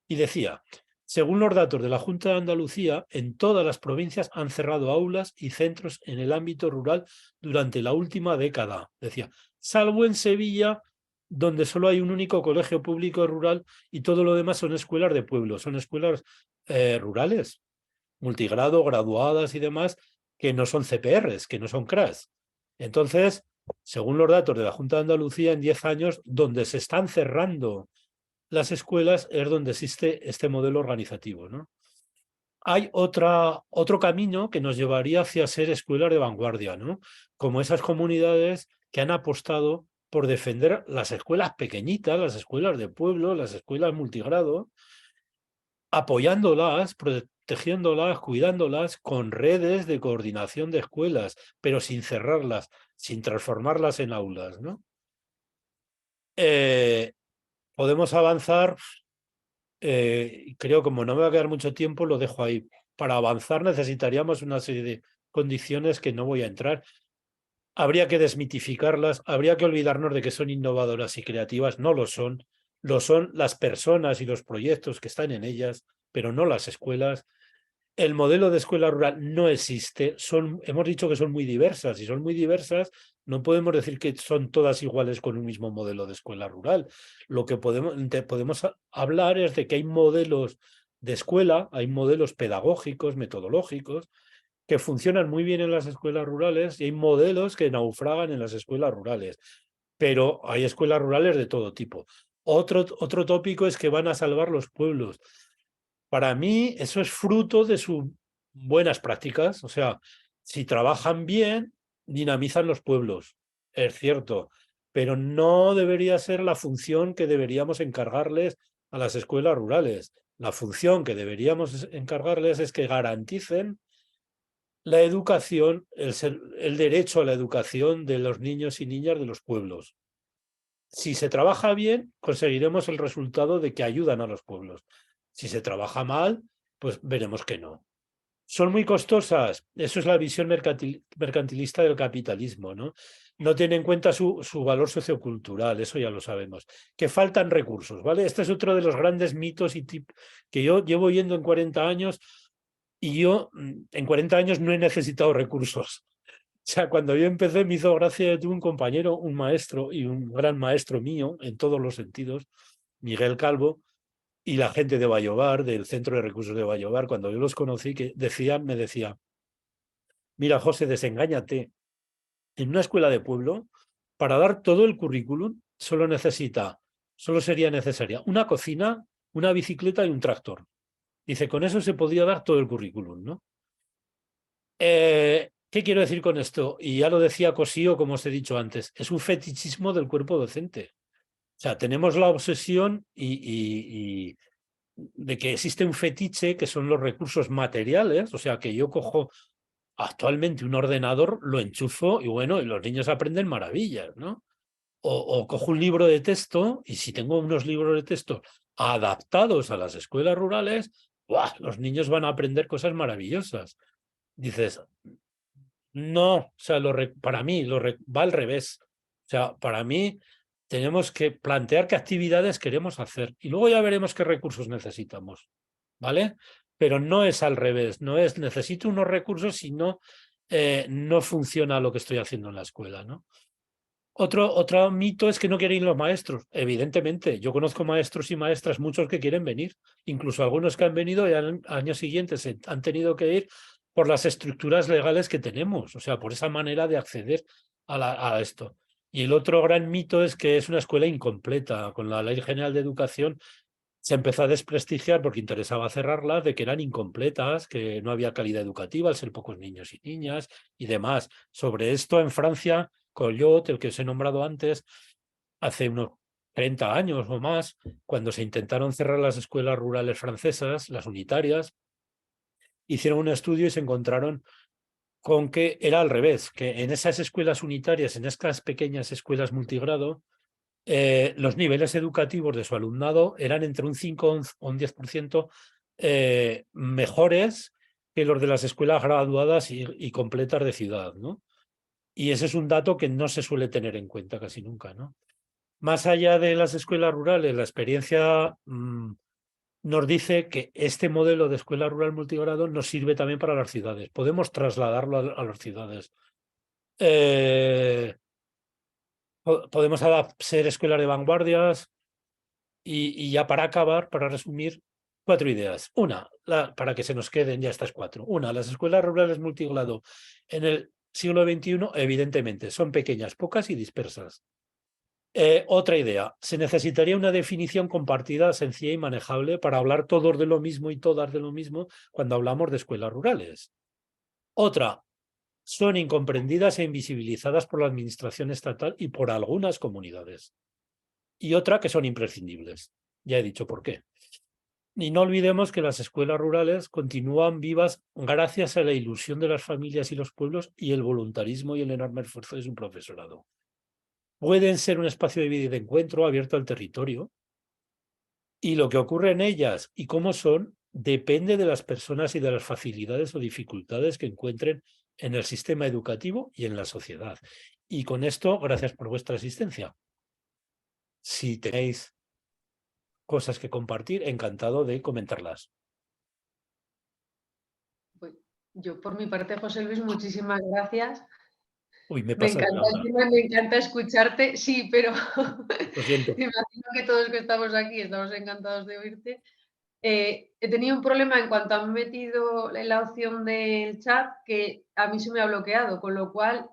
Speaker 1: Y decía, según los datos de la Junta de Andalucía, en todas las provincias han cerrado aulas y centros en el ámbito rural durante la última década. Decía, salvo en Sevilla, donde solo hay un único colegio público rural y todo lo demás son escuelas de pueblo, son escuelas rurales, multigrado, graduadas y demás, que no son CPRs, que no son CRAS. Entonces, según los datos de la Junta de Andalucía, en 10 años, donde se están cerrando las escuelas es donde existe este modelo organizativo, ¿no? Hay otro camino que nos llevaría hacia ser escuelas de vanguardia, ¿no? Como esas comunidades que han apostado por defender las escuelas pequeñitas, las escuelas de pueblo, las escuelas multigrado, apoyándolas, protegiéndolas, cuidándolas con redes de coordinación de escuelas, pero sin cerrarlas, sin transformarlas en aulas, ¿no? Podemos avanzar. Creo, como no me va a quedar mucho tiempo, lo dejo ahí. Para avanzar necesitaríamos una serie de condiciones que no voy a entrar. Habría que desmitificarlas, habría que olvidarnos de que son innovadoras y creativas, no lo son las personas y los proyectos que están en ellas, pero no las escuelas. El modelo de escuela rural no existe, hemos dicho que son muy diversas y son muy diversas, no podemos decir que son todas iguales con un mismo modelo de escuela rural. Lo que podemos hablar es de que hay modelos de escuela, hay modelos pedagógicos, metodológicos, que funcionan muy bien en las escuelas rurales y hay modelos que naufragan en las escuelas rurales, pero hay escuelas rurales de todo tipo. Otro tópico es que van a salvar los pueblos. Para mí eso es fruto de sus buenas prácticas, o sea, si trabajan bien, dinamizan los pueblos, es cierto, pero no debería ser la función que deberíamos encargarles a las escuelas rurales. La función que deberíamos encargarles es que garanticen la educación, el derecho a la educación de los niños y niñas de los pueblos. Si se trabaja bien, conseguiremos el resultado de que ayudan a los pueblos. Si se trabaja mal, pues veremos que no. Son muy costosas. Eso es la visión mercantilista del capitalismo, ¿no? No tiene en cuenta su valor sociocultural, eso ya lo sabemos. Que faltan recursos, ¿vale? Este es otro de los grandes mitos que yo llevo yendo en 40 años y yo en 40 años no he necesitado recursos. O sea, cuando yo empecé me hizo gracia, tuve un compañero, un maestro y un gran maestro mío en todos los sentidos, Miguel Calvo, y la gente de Vallobar, del Centro de Recursos de Vallobar, cuando yo los conocí, que me decía, mira, José, desengáñate. En una escuela de pueblo, para dar todo el currículum, solo sería necesaria una cocina, una bicicleta y un tractor. Dice, con eso se podría dar todo el currículum, ¿no? ¿Qué quiero decir con esto? Y ya lo decía Cosío, como os he dicho antes, es un fetichismo del cuerpo docente. O sea, tenemos la obsesión y de que existe un fetiche que son los recursos materiales, o sea, que yo cojo actualmente un ordenador, lo enchufo y bueno, y los niños aprenden maravillas, ¿no? O cojo un libro de texto y si tengo unos libros de texto adaptados a las escuelas rurales, ¡buah!, los niños van a aprender cosas maravillosas. Dices, no, o sea, para mí va al revés. O sea, para mí tenemos que plantear qué actividades queremos hacer y luego ya veremos qué recursos necesitamos, ¿vale? Pero no es al revés, no es necesito unos recursos y no funciona lo que estoy haciendo en la escuela, ¿no? Otro mito es que no quieren ir los maestros. Evidentemente, yo conozco maestros y maestras, muchos que quieren venir, incluso algunos que han venido y al año siguiente se han tenido que ir por las estructuras legales que tenemos, o sea, por esa manera de acceder a esto. Y el otro gran mito es que es una escuela incompleta. Con la Ley General de Educación se empezó a desprestigiar porque interesaba cerrarlas, de que eran incompletas, que no había calidad educativa al ser pocos niños y niñas y demás. Sobre esto en Francia, Collot, el que os he nombrado antes, hace unos 30 años o más, cuando se intentaron cerrar las escuelas rurales francesas, las unitarias, hicieron un estudio y se encontraron con que era al revés, que en esas escuelas unitarias, en estas pequeñas escuelas multigrado, los niveles educativos de su alumnado eran entre un 5 o un 10% mejores que los de las escuelas graduadas y completas de ciudad, ¿no? Y ese es un dato que no se suele tener en cuenta casi nunca, ¿no? Más allá de las escuelas rurales, la experiencia nos dice que este modelo de escuela rural multigrado nos sirve también para las ciudades. Podemos trasladarlo a las ciudades. Podemos ser escuelas de vanguardias y ya para acabar, para resumir, 4 ideas. Una, para que se nos queden ya estas 4. Una, las escuelas rurales multigrado en el siglo XXI, evidentemente, son pequeñas, pocas y dispersas. Otra idea, se necesitaría una definición compartida, sencilla y manejable para hablar todos de lo mismo y todas de lo mismo cuando hablamos de escuelas rurales. Otra, son incomprendidas e invisibilizadas por la administración estatal y por algunas comunidades. Y otra, que son imprescindibles. Ya he dicho por qué. Y no olvidemos que las escuelas rurales continúan vivas gracias a la ilusión de las familias y los pueblos y el voluntarismo y el enorme esfuerzo de su profesorado. Pueden ser un espacio de vida y de encuentro abierto al territorio, y lo que ocurre en ellas y cómo son depende de las personas y de las facilidades o dificultades que encuentren en el sistema educativo y en la sociedad. Y con esto, gracias por vuestra asistencia. Si tenéis cosas que compartir, encantado de comentarlas.
Speaker 2: Pues yo, por mi parte, José Luis, muchísimas gracias.
Speaker 1: Uy, me
Speaker 2: Me
Speaker 1: pasa de
Speaker 2: encanta el
Speaker 1: hablar.
Speaker 2: tema, me encanta escucharte. Sí, pero
Speaker 1: Lo siento.
Speaker 2: me imagino que todos que estamos aquí estamos encantados de oírte. He tenido un problema en cuanto han metido en la opción del chat que a mí se me ha bloqueado, con lo cual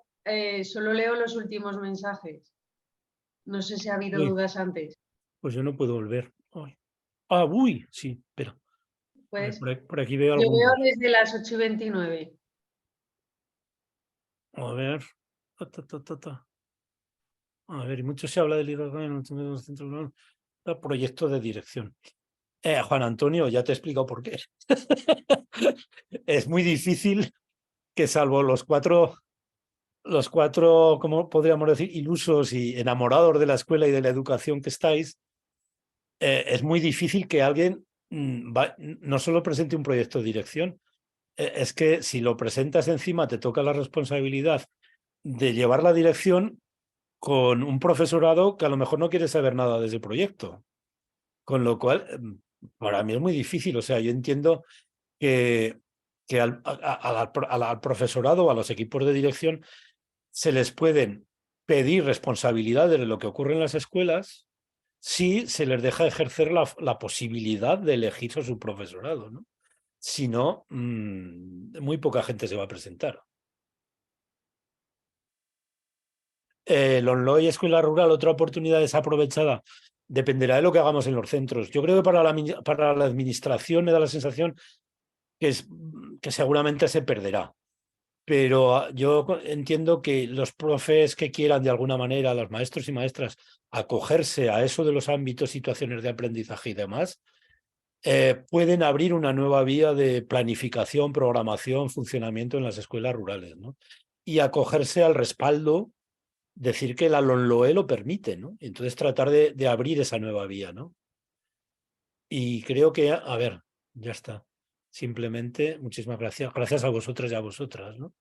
Speaker 2: solo leo los últimos mensajes. No sé si ha habido
Speaker 1: Uy,
Speaker 2: dudas antes.
Speaker 1: pues yo no puedo volver. Ay. Ah, uy, sí, espera. A ver,
Speaker 2: Pues
Speaker 1: por aquí veo
Speaker 2: yo veo
Speaker 1: algunos.
Speaker 2: desde las 8:29.
Speaker 1: A ver. A ver, y mucho se habla del liderazgo en los centros, proyecto de dirección. Juan Antonio, ya te he explicado por qué. Es muy difícil que, salvo los cuatro, ¿cómo podríamos decir?, ilusos y enamorados de la escuela y de la educación que estáis, es muy difícil que alguien no solo presente un proyecto de dirección, es que si lo presentas encima te toca la responsabilidad de llevar la dirección con un profesorado que a lo mejor no quiere saber nada de ese proyecto. Con lo cual, para mí es muy difícil. O sea, yo entiendo que, al profesorado o a los equipos de dirección se les pueden pedir responsabilidades de lo que ocurre en las escuelas si se les deja ejercer la posibilidad de elegir a su profesorado, ¿no? Si no, muy poca gente se va a presentar. Lonloy Escuela Rural, otra oportunidad desaprovechada, dependerá de lo que hagamos en los centros. Yo creo que para la administración me da la sensación que seguramente se perderá. Pero yo entiendo que los profes que quieran de alguna manera, los maestros y maestras, acogerse a eso de los ámbitos, situaciones de aprendizaje y demás, pueden abrir una nueva vía de planificación, programación, funcionamiento en las escuelas rurales, ¿no? Y acogerse al respaldo, decir que la LONLOE lo permite, ¿no? Entonces tratar de abrir esa nueva vía, ¿no? Y creo que, a ver, ya está. Simplemente, muchísimas gracias. Gracias a vosotros y a vosotras, ¿no?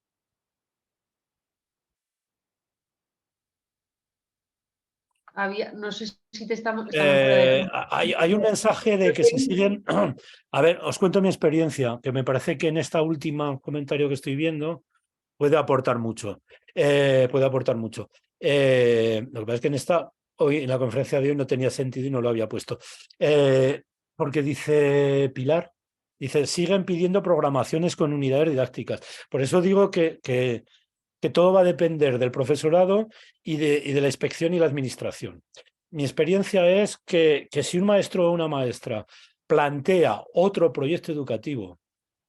Speaker 2: No sé si estamos fuera de
Speaker 1: Hay un mensaje de que se siguen. A ver, os cuento mi experiencia, que me parece que en esta última comentario que estoy viendo puede aportar mucho. Puede aportar mucho. Lo que pasa es que hoy, en la conferencia de hoy, no tenía sentido y no lo había puesto. Porque dice Pilar, dice, siguen pidiendo programaciones con unidades didácticas. Por eso digo que todo va a depender del profesorado y de la inspección y la administración. Mi experiencia es que si un maestro o una maestra plantea otro proyecto educativo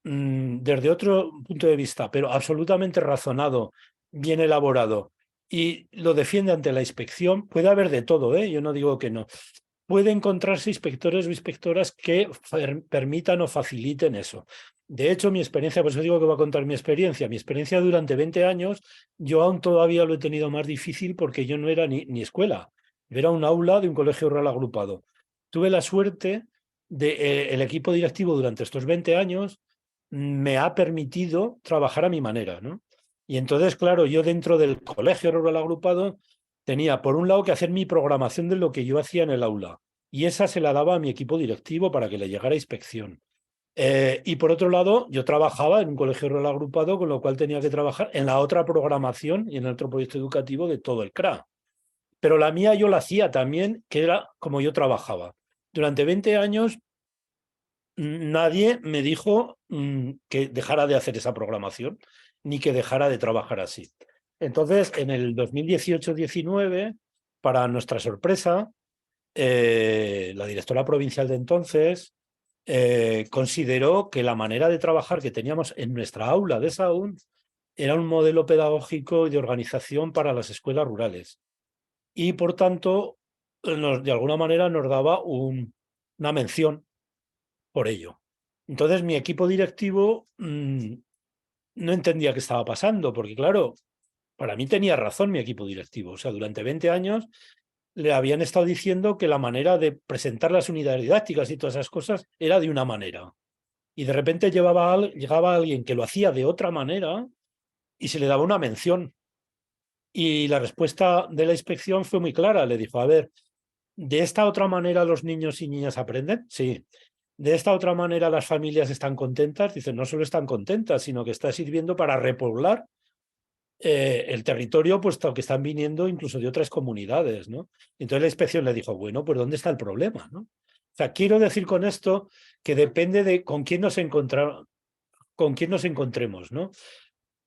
Speaker 1: desde otro punto de vista, pero absolutamente razonado, bien elaborado, y lo defiende ante la inspección, puede haber de todo, ¿eh? Yo no digo que no. Puede encontrarse inspectores o inspectoras que permitan o faciliten eso. De hecho, mi experiencia, por eso digo que voy a contar mi experiencia durante 20 años, yo aún todavía lo he tenido más difícil porque yo no era ni escuela, yo era un aula de un colegio rural agrupado. Tuve la suerte de el equipo directivo durante estos 20 años me ha permitido trabajar a mi manera, ¿no? Y entonces, claro, yo dentro del colegio rural agrupado tenía, por un lado, que hacer mi programación de lo que yo hacía en el aula, y esa se la daba a mi equipo directivo para que le llegara inspección. Y por otro lado, yo trabajaba en un colegio rural agrupado, con lo cual tenía que trabajar en la otra programación y en el otro proyecto educativo de todo el CRA. Pero la mía yo la hacía también, que era como yo trabajaba. Durante 20 años nadie me dijo que dejara de hacer esa programación, ni que dejara de trabajar así. Entonces, en el 2018-19, para nuestra sorpresa, la directora provincial de entonces consideró que la manera de trabajar que teníamos en nuestra aula de Sahagún era un modelo pedagógico y de organización para las escuelas rurales. Y, por tanto, de alguna manera nos daba una mención por ello. Entonces, mi equipo directivo no entendía qué estaba pasando, porque, claro, para mí tenía razón mi equipo directivo. O sea, durante 20 años le habían estado diciendo que la manera de presentar las unidades didácticas y todas esas cosas era de una manera. Y de repente llegaba alguien que lo hacía de otra manera y se le daba una mención. Y la respuesta de la inspección fue muy clara. Le dijo, a ver, ¿de esta otra manera los niños y niñas aprenden? Sí. ¿De esta otra manera las familias están contentas? Dicen, no solo están contentas, sino que está sirviendo para repoblar el territorio, puesto que están viniendo incluso de otras comunidades, ¿no? Entonces la inspección le dijo, bueno, pues ¿dónde está el problema, no? O sea, quiero decir con esto que depende de con quién nos encontremos, ¿no?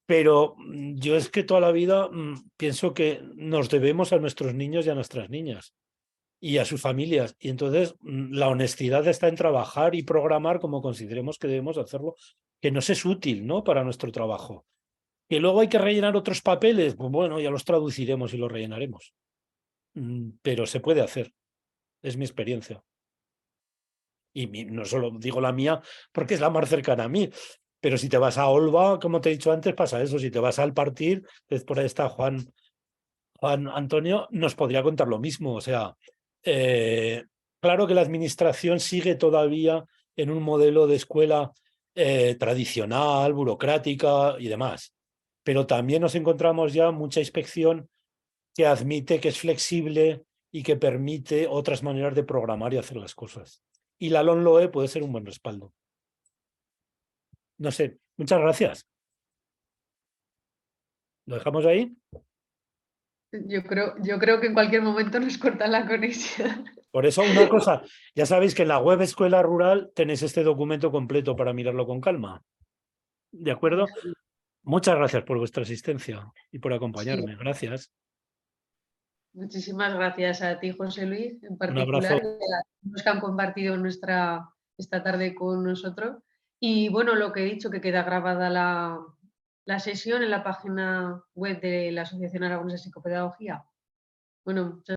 Speaker 1: Pero yo es que toda la vida pienso que nos debemos a nuestros niños y a nuestras niñas y a sus familias. Y entonces la honestidad está en trabajar y programar como consideremos que debemos hacerlo, que nos es útil, ¿no? Para nuestro trabajo. Que luego hay que rellenar otros papeles, pues bueno, ya los traduciremos y los rellenaremos. Pero se puede hacer, es mi experiencia. Y no solo digo la mía porque es la más cercana a mí, pero si te vas a Olva, como te he dicho antes, pasa eso. Si te vas al partir, por ahí está Juan Antonio, nos podría contar lo mismo. O sea, claro que la administración sigue todavía en un modelo de escuela tradicional, burocrática y demás. Pero también nos encontramos ya mucha inspección que admite que es flexible y que permite otras maneras de programar y hacer las cosas. Y la LOMLOE puede ser un buen respaldo. No sé, muchas gracias. ¿Lo dejamos ahí?
Speaker 2: Yo creo que en cualquier momento nos cortan la conexión.
Speaker 1: Por eso, una cosa, ya sabéis que en la web Escuela Rural tenéis este documento completo para mirarlo con calma. ¿De acuerdo? Muchas gracias por vuestra asistencia y por
Speaker 2: Sí,
Speaker 1: acompañarme. Gracias.
Speaker 2: muchísimas gracias a ti, José Luis, en
Speaker 1: Un abrazo.
Speaker 2: particular, y a los que han compartido esta tarde con nosotros. Y bueno, lo que he dicho, que queda grabada la sesión en la página web de la Asociación Aragonesa de Psicopedagogía. Bueno, muchas